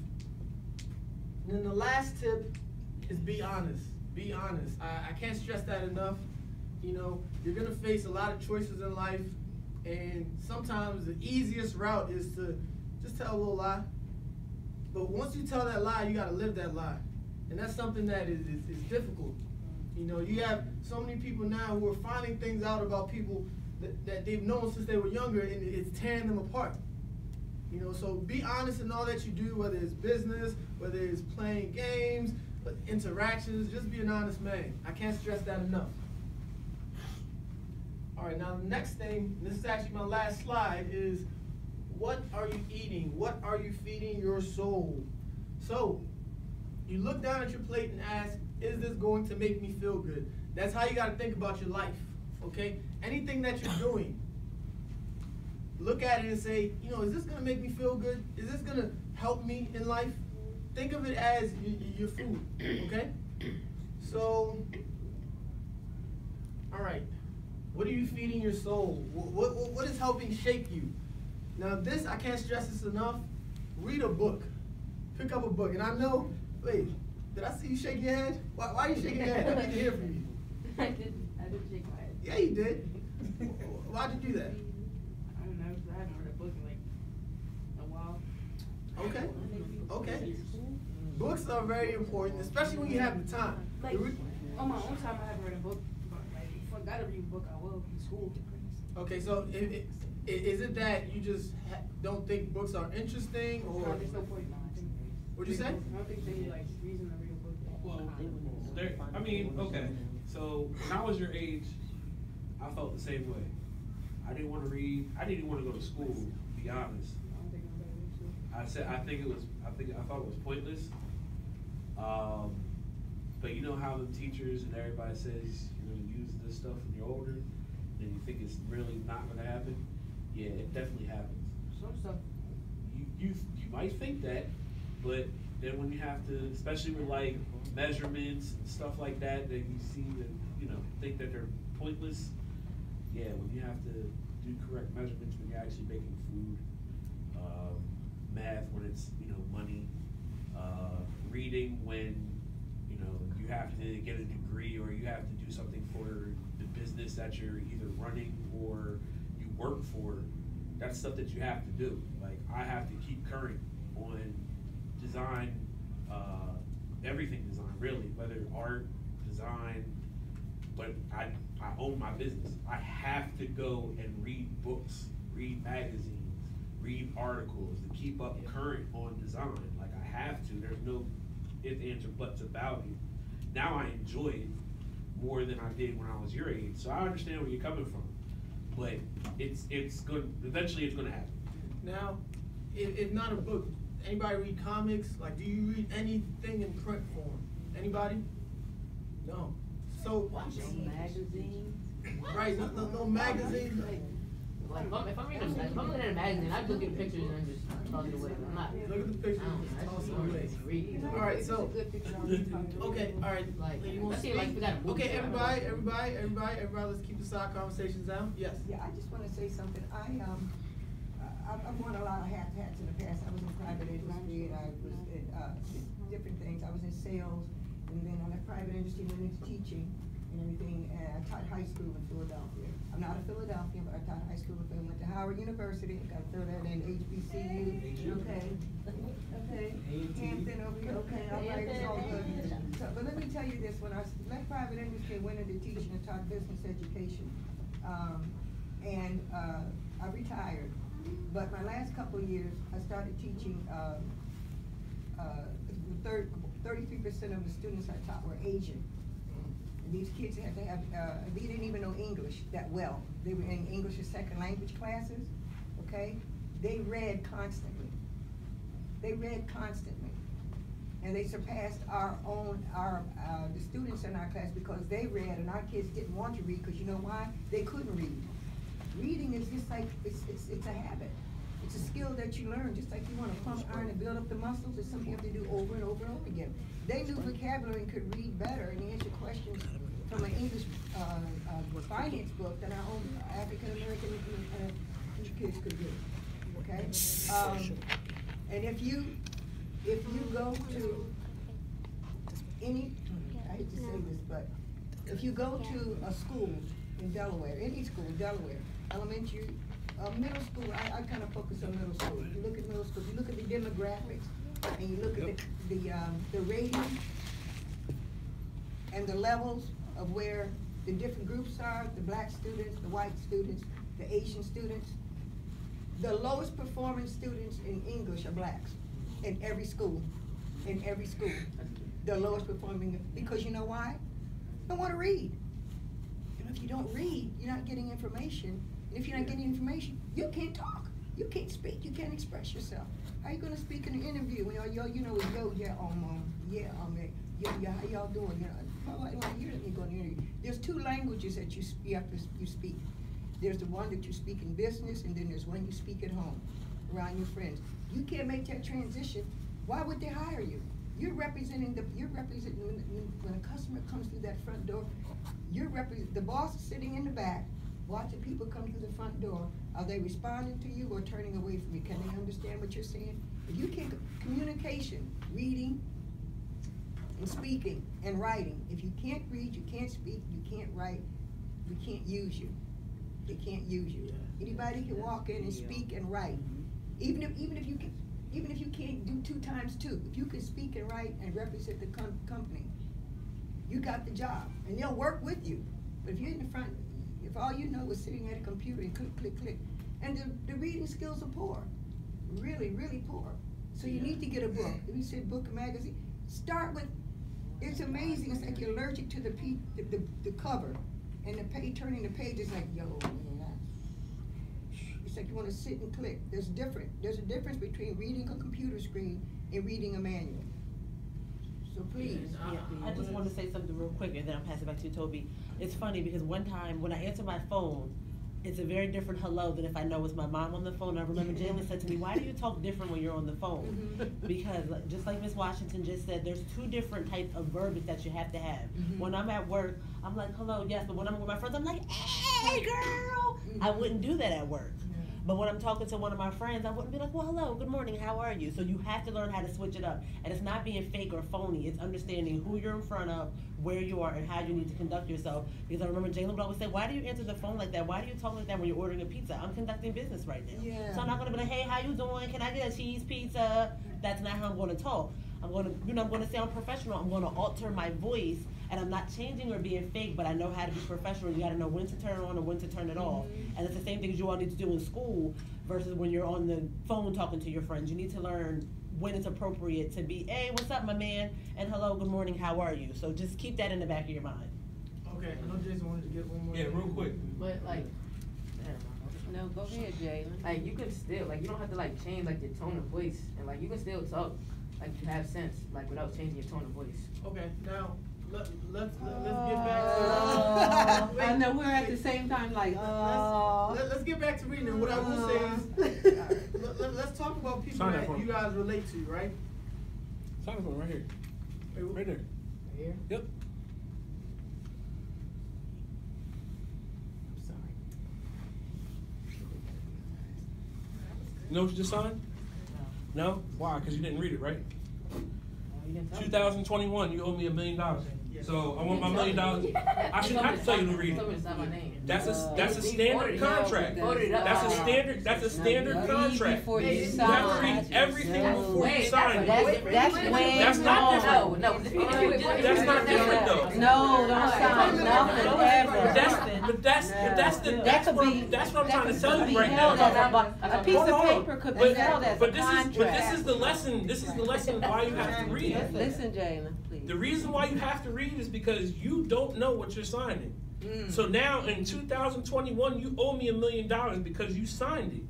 And then the last tip is be honest. Be honest. I can't stress that enough. You know, you're gonna face a lot of choices in life, and sometimes the easiest route is to just tell a little lie. But once you tell that lie, you gotta live that lie. And that's something that is difficult. You know, you have so many people now who are finding things out about people that they've known since they were younger, and it's tearing them apart. You know, so be honest in all that you do, whether it's business, whether it's playing games, interactions, just be an honest man. I can't stress that enough. All right, now the next thing, this is actually my last slide, is what are you eating? What are you feeding your soul? So, you look down at your plate and ask, is this going to make me feel good? That's how you gotta think about your life, okay? Anything that you're doing, look at it and say, you know, is this gonna make me feel good? Is this gonna help me in life? Think of it as your food, okay? So, all right, what are you feeding your soul? What is helping shape you? Now this, I can't stress this enough, read a book. Pick up a book, and I know, wait, did I see you shaking your head? Why are you shaking your head? I need to hear from you. I did shake my head. Yeah, you did. Why'd you do that? I don't know, I haven't read a book in like a while. Okay, okay. Books are very important, especially when you have the time. Like, on my own time, I haven't read a book, but like, if I gotta read a book, I will in school. Okay, so is it that you just don't think books are interesting, or? There's no point. What'd you say? I don't think they need like reason to read a book. Well, I mean, okay. So when I was your age, I felt the same way. I didn't want to read. I didn't even want to go to school, to be honest. I thought it was pointless. But you know how the teachers and everybody says you're going to use this stuff when you're older, and you think it's really not going to happen? Yeah, it definitely happens. Some stuff. You might think that, but then when you have to, especially with like measurements and stuff like that, that you see that, you know, think that they're pointless. Yeah, when you have to do correct measurements when you're actually making food, math when it's, you know, money, reading when, you know, you have to get a degree or you have to do something for the business that you're either running or you work for. That's stuff that you have to do. Like, I have to keep current on design, everything design, really, whether art, design, but I own my business. I have to go and read books, read magazines, read articles, to keep up current on design. Like I have to. There's no ifs, ands, or buts about it. Now I enjoy it more than I did when I was your age. So I understand where you're coming from, but it's good. Eventually, it's gonna happen. Now, if not a book, anybody read comics? Like, do you read anything in print form? Anybody? No. So magazines. Right, no magazines. Like, if I'm reading, if I'm looking at a magazine, I look at pictures and I'm just toss it away. I'm not. Look at the pictures. I Toss it don't away. read. All right, so okay, all right. Like, You want to especially, like, speak? we got a movie Okay, star. everybody. Let's keep the side conversations down. Yes. Yeah, I just wanna say something. I've worn a lot of hats in the past. I was in private industry and I was in, different things. I was in sales and then I left private industry and went into teaching and everything. And I taught high school in Philadelphia. I'm not a Philadelphian, but I taught high school in Philadelphia. Went to Howard University. Gotta throw that in HBCU. Okay. Okay. Hampton over here. Okay, all right, it's all good. So, but let me tell you this, when I left private industry and went into teaching and taught business education, I retired. But my last couple of years, I started teaching, 33% of the students I taught were Asian. And these kids had to have, they didn't even know English that well. They were in English as second language classes, okay? They read constantly. And they surpassed the students in our class because they read and our kids didn't want to read, because you know why? They couldn't read. Reading is just like, it's a habit. It's a skill that you learn, just like you want to pump iron and build up the muscles. It's something you have to do over and over and over again. They knew vocabulary and could read better and answer questions from an English finance book than our own African American kids could do. Okay, and if you go to any, I hate to say this, but if you go to a school in Delaware, any school in Delaware, elementary, middle school, I kind of focus on middle school. If you look at middle school, if you look at the demographics, and you look at the rating and the levels of where the different groups are, the black students, the white students, the Asian students, the lowest performing students in English are blacks in every school, the lowest performing, because you know why? They don't want to read. And if you don't read, you're not getting information. And if you're not getting information, you can't talk. You can't speak. You can't express yourself. How you gonna speak in an interview when all you know is yo, yeah, how y'all doing? You know, you're going to interview. There's two languages that you speak. There's the one that you speak in business, and then there's one you speak at home, around your friends. You can't make that transition. Why would they hire you? You're representing when a customer comes through that front door, the boss is sitting in the back, watching people come through the front door. Are they responding to you or turning away from you? Can they understand what you're saying? If you can't, communication, reading, and speaking, and writing. If you can't read, you can't speak, you can't write, we can't use you. They can't use you. Anybody can walk in and speak and write. Even if you can't do 2 times 2, if you can speak and write and represent the company, you got the job, and they'll work with you. But if you're in the front, if all you know is sitting at a computer and click, click, click, and the reading skills are poor, really, really poor. So you need to get a book. If you said book or magazine, start with. It's amazing. It's like you're allergic to the cover, and the page, turning the page is like, yo. It's like you want to sit and click. There's a difference between reading a computer screen and reading a manual. So please. I just want to say something real quick, and then I'll pass it back to you, Toby. It's funny because one time when I answer my phone, it's a very different hello than if I know it's my mom on the phone. I remember Jalen said to me, "Why do you talk different when you're on the phone?" Because just like Ms. Washington just said, there's 2 different types of verbiage that you have to have. When I'm at work, I'm like, hello, yes, but when I'm with my friends, I'm like, hey, girl. I wouldn't do that at work. But when I'm talking to one of my friends, I wouldn't be like, well, hello, good morning, how are you? So you have to learn how to switch it up. And it's not being fake or phony. It's understanding who you're in front of, where you are, and how you need to conduct yourself. Because I remember Jalen would always say, why do you answer the phone like that? Why do you talk like that when you're ordering a pizza? I'm conducting business right now. Yeah. So I'm not going to be like, hey, how you doing? Can I get a cheese pizza? That's not how I'm going to talk. I'm going to, I'm going to sound professional. I'm going to alter my voice and I'm not changing or being fake, but I know how to be professional. You gotta know when to turn it on and when to turn it off. And it's the same things you all need to do in school versus when you're on the phone talking to your friends. You need to learn when it's appropriate to be, hey, what's up, my man? And hello, good morning, how are you? So just keep that in the back of your mind. Okay, I know Jason wanted to get one more. Yeah, real quick. But like, No, go ahead, Jalen. like you can still, like you don't have to like change like your tone of voice, and like you can still talk like you have sense, like without changing your tone of voice. Okay, now, let's get back to. I know we're at the same time like, Let's get back to reading. And what I will say is, let's talk about people Sign that that form. you guys relate to, right? Sign it for me right here. Right there. Here? Yep. I'm sorry. You know what you just signed? No? Why? Because you didn't read it, right? You didn't tell me. 2021, you owe me $1 million. So I want my $1 million. I shouldn't have to tell you to read Tell me it. to sign my name. That's a standard contract. That's a standard contract. before you You have to sign. read everything before you Wait, sign. That's it. way That's not different. No, That's not different though. No, don't sign nothing ever. That's what I'm trying to tell you right held now. as a piece Hold of on. paper could be held as a But this contract. is the lesson. This is the lesson why you have to read. Listen, Jalen, please. The reason why you have to read is because you don't know what you're signing. So now in 2021, you owe me $1 million because you signed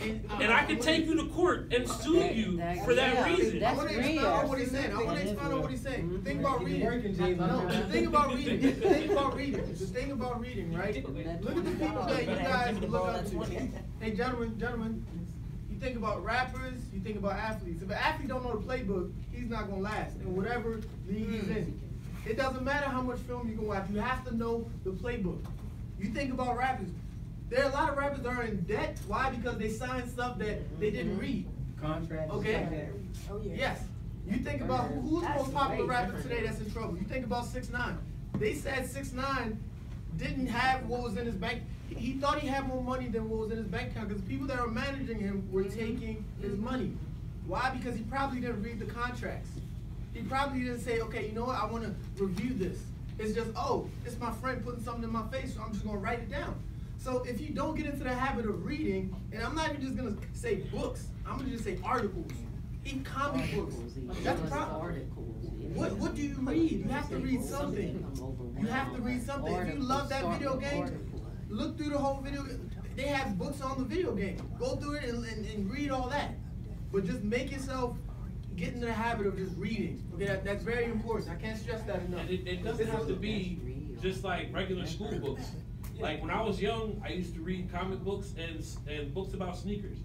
it. And I can take you to court and sue you for that reason. I want to expound on what he's saying. I want to expound on what he's saying. The thing about reading. No, the thing about reading. The thing about reading. The thing about reading, right? Look at the people that you guys look up to. Hey, gentlemen. You think about rappers. You think about athletes. If an athlete don't know the playbook, he's not gonna last in whatever league he's in. It doesn't matter how much film you can watch. You have to know the playbook. You think about rappers. There are a lot of rappers that are in debt. Why? Because they signed stuff that they didn't read. Contracts. Okay? Oh, yeah. Yes. You think about who's the most popular rapper today that's in trouble. You think about 6ix9ine. They said 6ix9ine didn't have what was in his bank. He thought he had more money than what was in his bank account because the people that are managing him were taking his money. Why? Because he probably didn't read the contracts. He probably didn't say, okay, you know what, I want to review this. It's just, oh, it's my friend putting something in my face, so I'm just going to write it down. So if you don't get into the habit of reading, and I'm not even just going to say books, I'm going to just say articles, even comic books. That's the problem. What do you read? You have to read something. You have to read something. If you love that video game, look through the whole video. They have books on the video game. Go through it and read all that. But just make yourself get into the habit of just reading. Okay, that's very important. I can't stress that enough. And it doesn't have to be just like regular school books. Like when I was young, I used to read comic books and books about sneakers.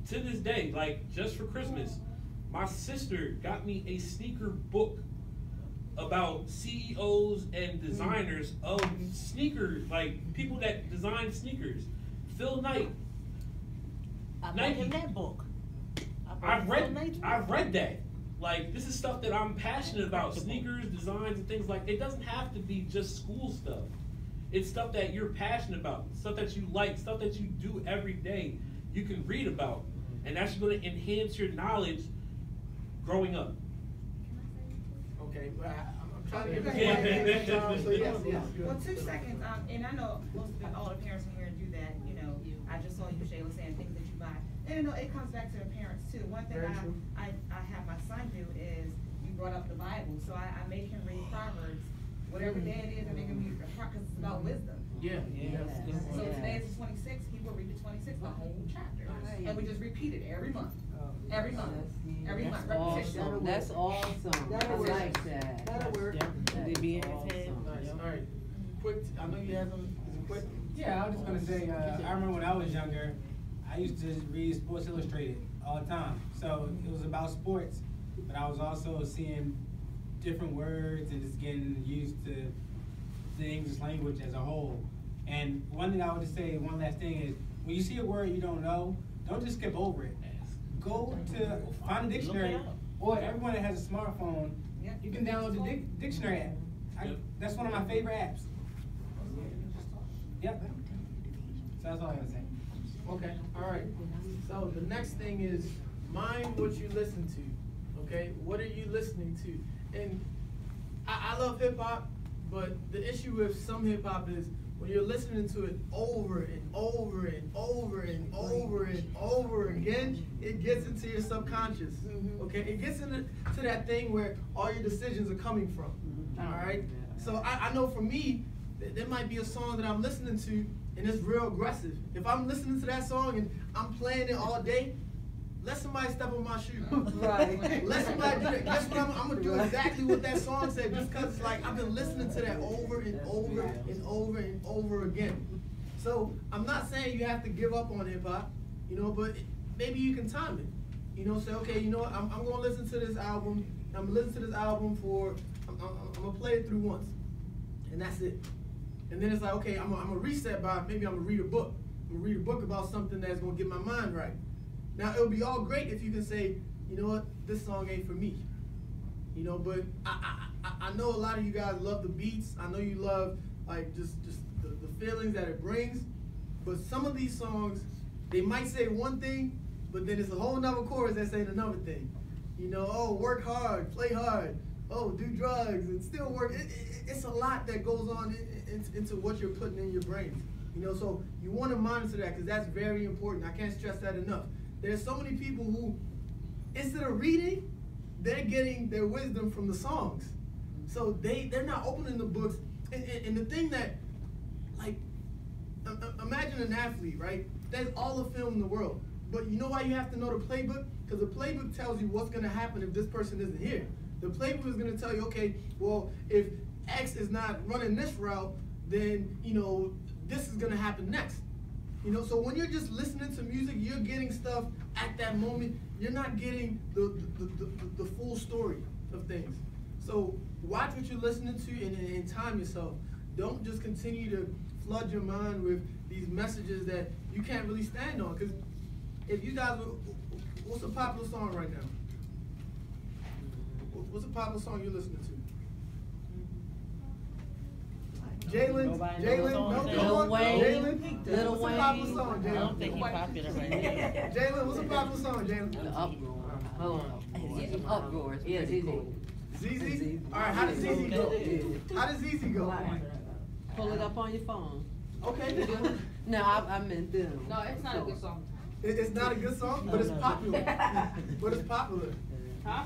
To this day, like just for Christmas, my sister got me a sneaker book about CEOs and designers of sneakers, like people that design sneakers. Phil Knight. I bought him that book. I've read that. Like, this is stuff that I'm passionate about. Sneakers, designs, and things like that. It doesn't have to be just school stuff. It's stuff that you're passionate about, stuff that you like, stuff that you do every day. You can read about. And that's going to enhance your knowledge growing up. Okay, but I'm trying to get back. So yes. Well, 2 seconds, and I know all the parents in here do that, you know. I just saw you, Shayla, saying things that you buy. And you know, it comes back to the parents too. One thing I have my son do is, you brought up the Bible, so I make him read Proverbs, whatever day it is, I make him read because it's about wisdom. Yeah. So today is the 26th, he will read the 26th, the whole chapter. And we just repeat it every month. Every month. Every month. Repetition. That's awesome. I like that. That'll work. They be in his head. Nice. All right. Quick, I know you have some. Is it quick? Yeah, I was just gonna say, I remember when I was younger, I used to read Sports Illustrated all the time. So it was about sports, but I was also seeing different words and just getting used to the English language as a whole. And one thing I would just say, one last thing is, when you see a word you don't know, don't just skip over it. Go to find a dictionary, or everyone that has a smartphone, you can download the dictionary app. That's one of my favorite apps. Yep. So that's all I gotta say. Okay, all right. So the next thing is mind what you listen to. Okay, what are you listening to? And I love hip hop, But the issue with some hip hop is when you're listening to it over and over and over and over and over again, it gets into your subconscious. Okay, it gets into that thing where all your decisions are coming from. All right. So I know for me, there might be a song that I'm listening to and it's real aggressive. If I'm listening to that song and I'm playing it all day, let somebody step on my shoe. Right. Let somebody do that. Guess what? I'm gonna do exactly what that song said, just because it's like I've been listening to that over and over and over and over again. So I'm not saying you have to give up on hip hop, you know, but maybe you can time it. You know, say, okay, you know what? I'm gonna listen to this album. I'm gonna listen to this album for. I'm gonna play it through once, and that's it. And then it's like, okay, I'm gonna reset by maybe I'm gonna read a book. I'm gonna read a book about something that's gonna get my mind right. Now, it would be all great if you can say, you know what, this song ain't for me. You know, but I know a lot of you guys love the beats. I know you love, like, just the feelings that it brings. But some of these songs, they might say one thing, but then it's a whole nother chorus that's saying another thing. You know, oh, work hard, play hard. Oh, do drugs and still work. It's a lot that goes on into what you're putting in your brains. You know, so you want to monitor that because that's very important. I can't stress that enough. There's so many people who, instead of reading, they're getting their wisdom from the songs. So they're not opening the books. And the thing that, like, imagine an athlete, right? There's all the film in the world. But you know why you have to know the playbook? Because the playbook tells you what's going to happen if this person isn't here. The playbook is going to tell you, okay, well, if X is not running this route, then, you know, this is going to happen next. You know, so when you're just listening to music, you're getting stuff at that moment. You're not getting the full story of things. So watch what you're listening to and time yourself. Don't just continue to flood your mind with these messages that you can't really stand on. Because if you guys, what's a popular song right now? What's a popular song you're listening to? Jalen, Lil Wayne, Lil what's a popular song, Jalen? I don't think he's popular right now. Jalen, what's a popular song, Jalen? The Uproar. Hold on. Uproar. Yeah, ZZ. ZZ? Alright, how does ZZ go? How does ZZ go? Pull it up on your phone. Okay. No, I meant them. No, it's not a good song. It's not a good song, but it's popular. But it's popular. Huh?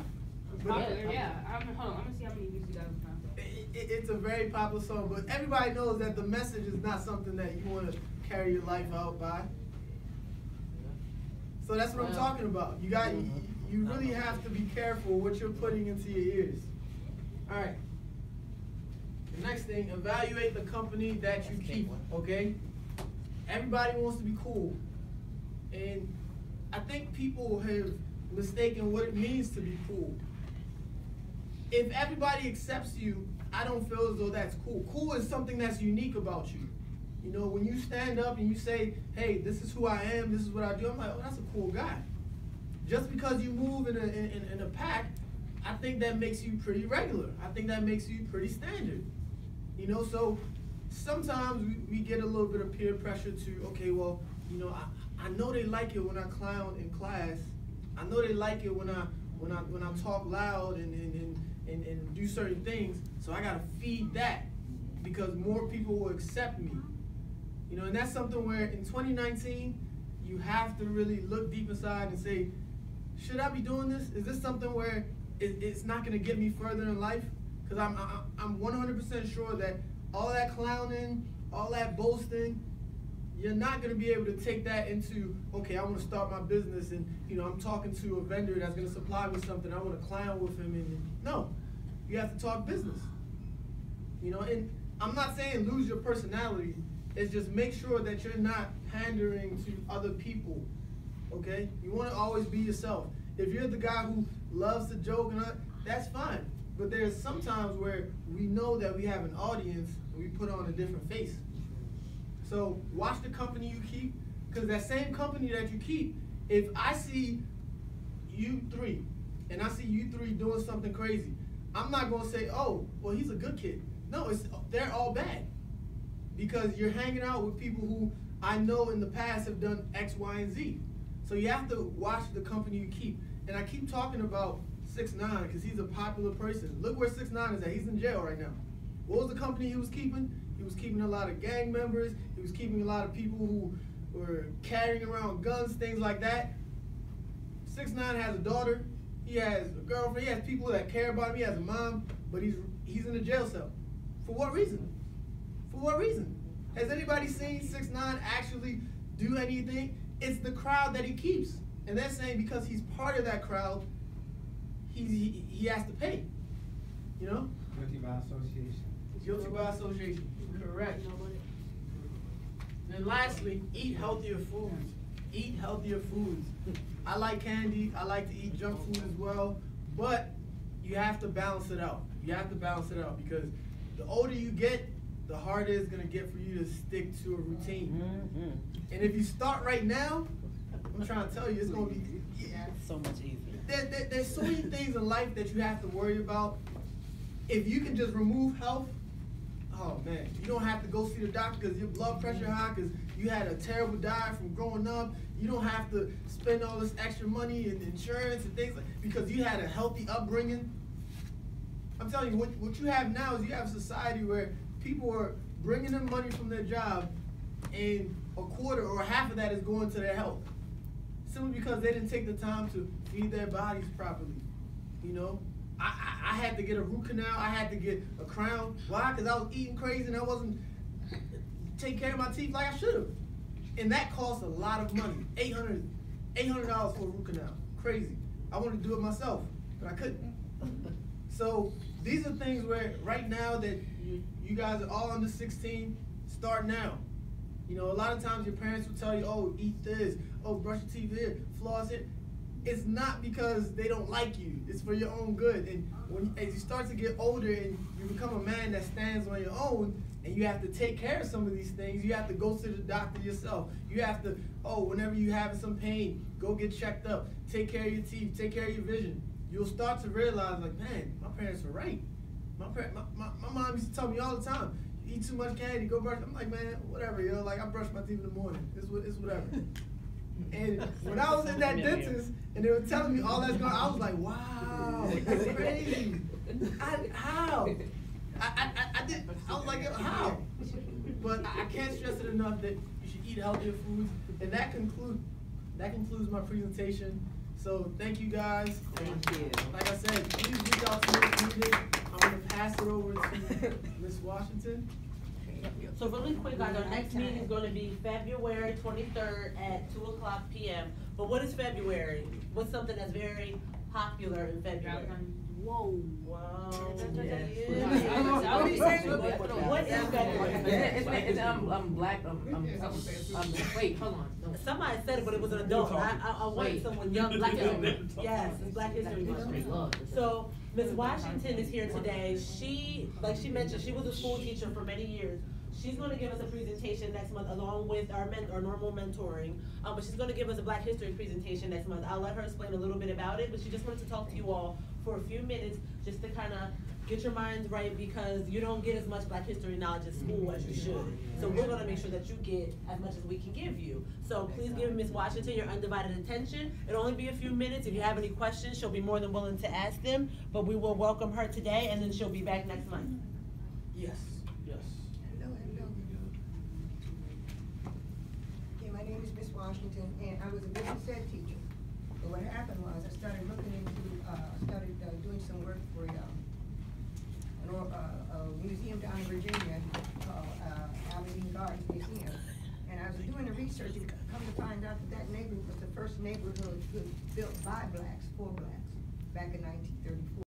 Popular, yeah. Hold on, I'm gonna see how many views you guys have. It's a very popular song, but everybody knows that the message is not something that you want to carry your life out by. So that's what I'm talking about. You really have to be careful what you're putting into your ears. All right. The next thing, evaluate the company that you keep, okay? Everybody wants to be cool. And I think people have mistaken what it means to be cool. If everybody accepts you, I don't feel as though that's cool. Cool is something that's unique about you. You know, when you stand up and you say, hey, this is who I am, this is what I do, I'm like, oh, that's a cool guy. Just because you move in a pack, I think that makes you pretty regular. I think that makes you pretty standard. You know, so sometimes we get a little bit of peer pressure to, okay, well, you know, I know they like it when I clown in class. I know they like it when I talk loud and do certain things. So I gotta feed that because more people will accept me. You know, and that's something where in 2019, you have to really look deep inside and say, should I be doing this? Is this something where it's not gonna get me further in life? Because I'm 100% sure that all that clowning, all that boasting, you're not gonna be able to take that into, okay, I wanna start my business and, you know, I'm talking to a vendor that's gonna supply me something, I wanna clown with him, and no, you have to talk business. You know, and I'm not saying lose your personality, it's just make sure that you're not pandering to other people, okay? You wanna always be yourself. If you're the guy who loves to joke and that's fine. But there's sometimes where we know that we have an audience and we put on a different face. So watch the company you keep, because that same company that you keep, if I see you three and I see you three doing something crazy, I'm not gonna say, oh, well, he's a good kid. No, they're all bad. Because you're hanging out with people who I know in the past have done X, Y, and Z. So you have to watch the company you keep. And I keep talking about 6ix9ine because he's a popular person. Look where 6ix9ine is at. He's in jail right now. What was the company he was keeping? He was keeping a lot of gang members. He was keeping a lot of people who were carrying around guns, things like that. 6ix9ine has a daughter. He has a girlfriend. He has people that care about him. He has a mom, but he's in a jail cell. For what reason? For what reason? Has anybody seen 6ix9ine actually do anything? It's the crowd that he keeps. And they're saying because he's part of that crowd, he has to pay. You know? Guilty by association. Guilty by association. Correct. And lastly, eat healthier foods. Eat healthier foods. I like candy. I like to eat junk food as well. But you have to balance it out. You have to balance it out because the older you get, the harder it's going to get for you to stick to a routine. And if you start right now, I'm trying to tell you, it's going to be so much easier. There's so many things in life that you have to worry about. If you can just remove health, oh man, you don't have to go see the doctor because your blood pressure high because you had a terrible diet from growing up. You don't have to spend all this extra money in insurance and things like because you had a healthy upbringing. I'm telling you, what you have now is you have a society where people are bringing in money from their job and a quarter or half of that is going to their health. Simply because they didn't take the time to feed their bodies properly. You know, I had to get a root canal. I had to get a crown. Why? Because I was eating crazy and I wasn't taking care of my teeth like I should have. And that costs a lot of money. $800 for a root canal. Crazy. I wanted to do it myself, but I couldn't. So these are things where right now that you guys are all under 16, start now. You know, a lot of times your parents will tell you, oh, eat this, oh, brush your teeth here, floss it. It's not because they don't like you. It's for your own good. And as you start to get older and you become a man that stands on your own and you have to take care of some of these things, you have to go to the doctor yourself. You have to, whenever you're having some pain, go get checked up. Take care of your teeth, take care of your vision. You'll start to realize, like, man, my parents were right. My mom used to tell me all the time, you eat too much candy, go brush. I'm like, man, whatever, yo. Like, I brush my teeth in the morning. It's whatever. And when I was in that dentist and they were telling me all that's going on, I was like, wow, that's crazy. How? I was like, how? But I can't stress it enough that you should eat healthier foods. And that concludes my presentation. So thank you guys. Thank you. Like I said, please reach out to me if needed. I'm going to pass it over to Ms. Washington. So really quick, guys, our next meeting is going to be February 23rd at 2:00 p.m. But what is February? What's something that's very popular in February? Whoa. Wow. What is February? I'm black. Wait, hold on. No. Somebody said it, but it was an adult. I wanted someone young. Black History. Yes, it's Black History Month. So Ms. Washington is here today. She, like she mentioned, she was a school teacher for many years. She's going to give us a presentation next month along with our normal mentoring. But she's going to give us a Black History presentation next month. I'll let her explain a little bit about it, but she just wanted to talk to you all for a few minutes just to kind of get your minds right because you don't get as much Black History knowledge in school as you should. So we're going to make sure that you get as much as we can give you. So please give Ms. Washington your undivided attention. It'll only be a few minutes. If you have any questions, she'll be more than willing to ask them. But we will welcome her today, and then she'll be back next month. Yes. Yes. Hello. Okay, my name is Miss Washington, and I was a business ed teacher. But what happened was I started looking into, doing some work for a museum down in Virginia called Albertine Gardens Museum. And I was doing the research and come to find out that neighborhood was the first neighborhood built by blacks, for blacks, back in 1934.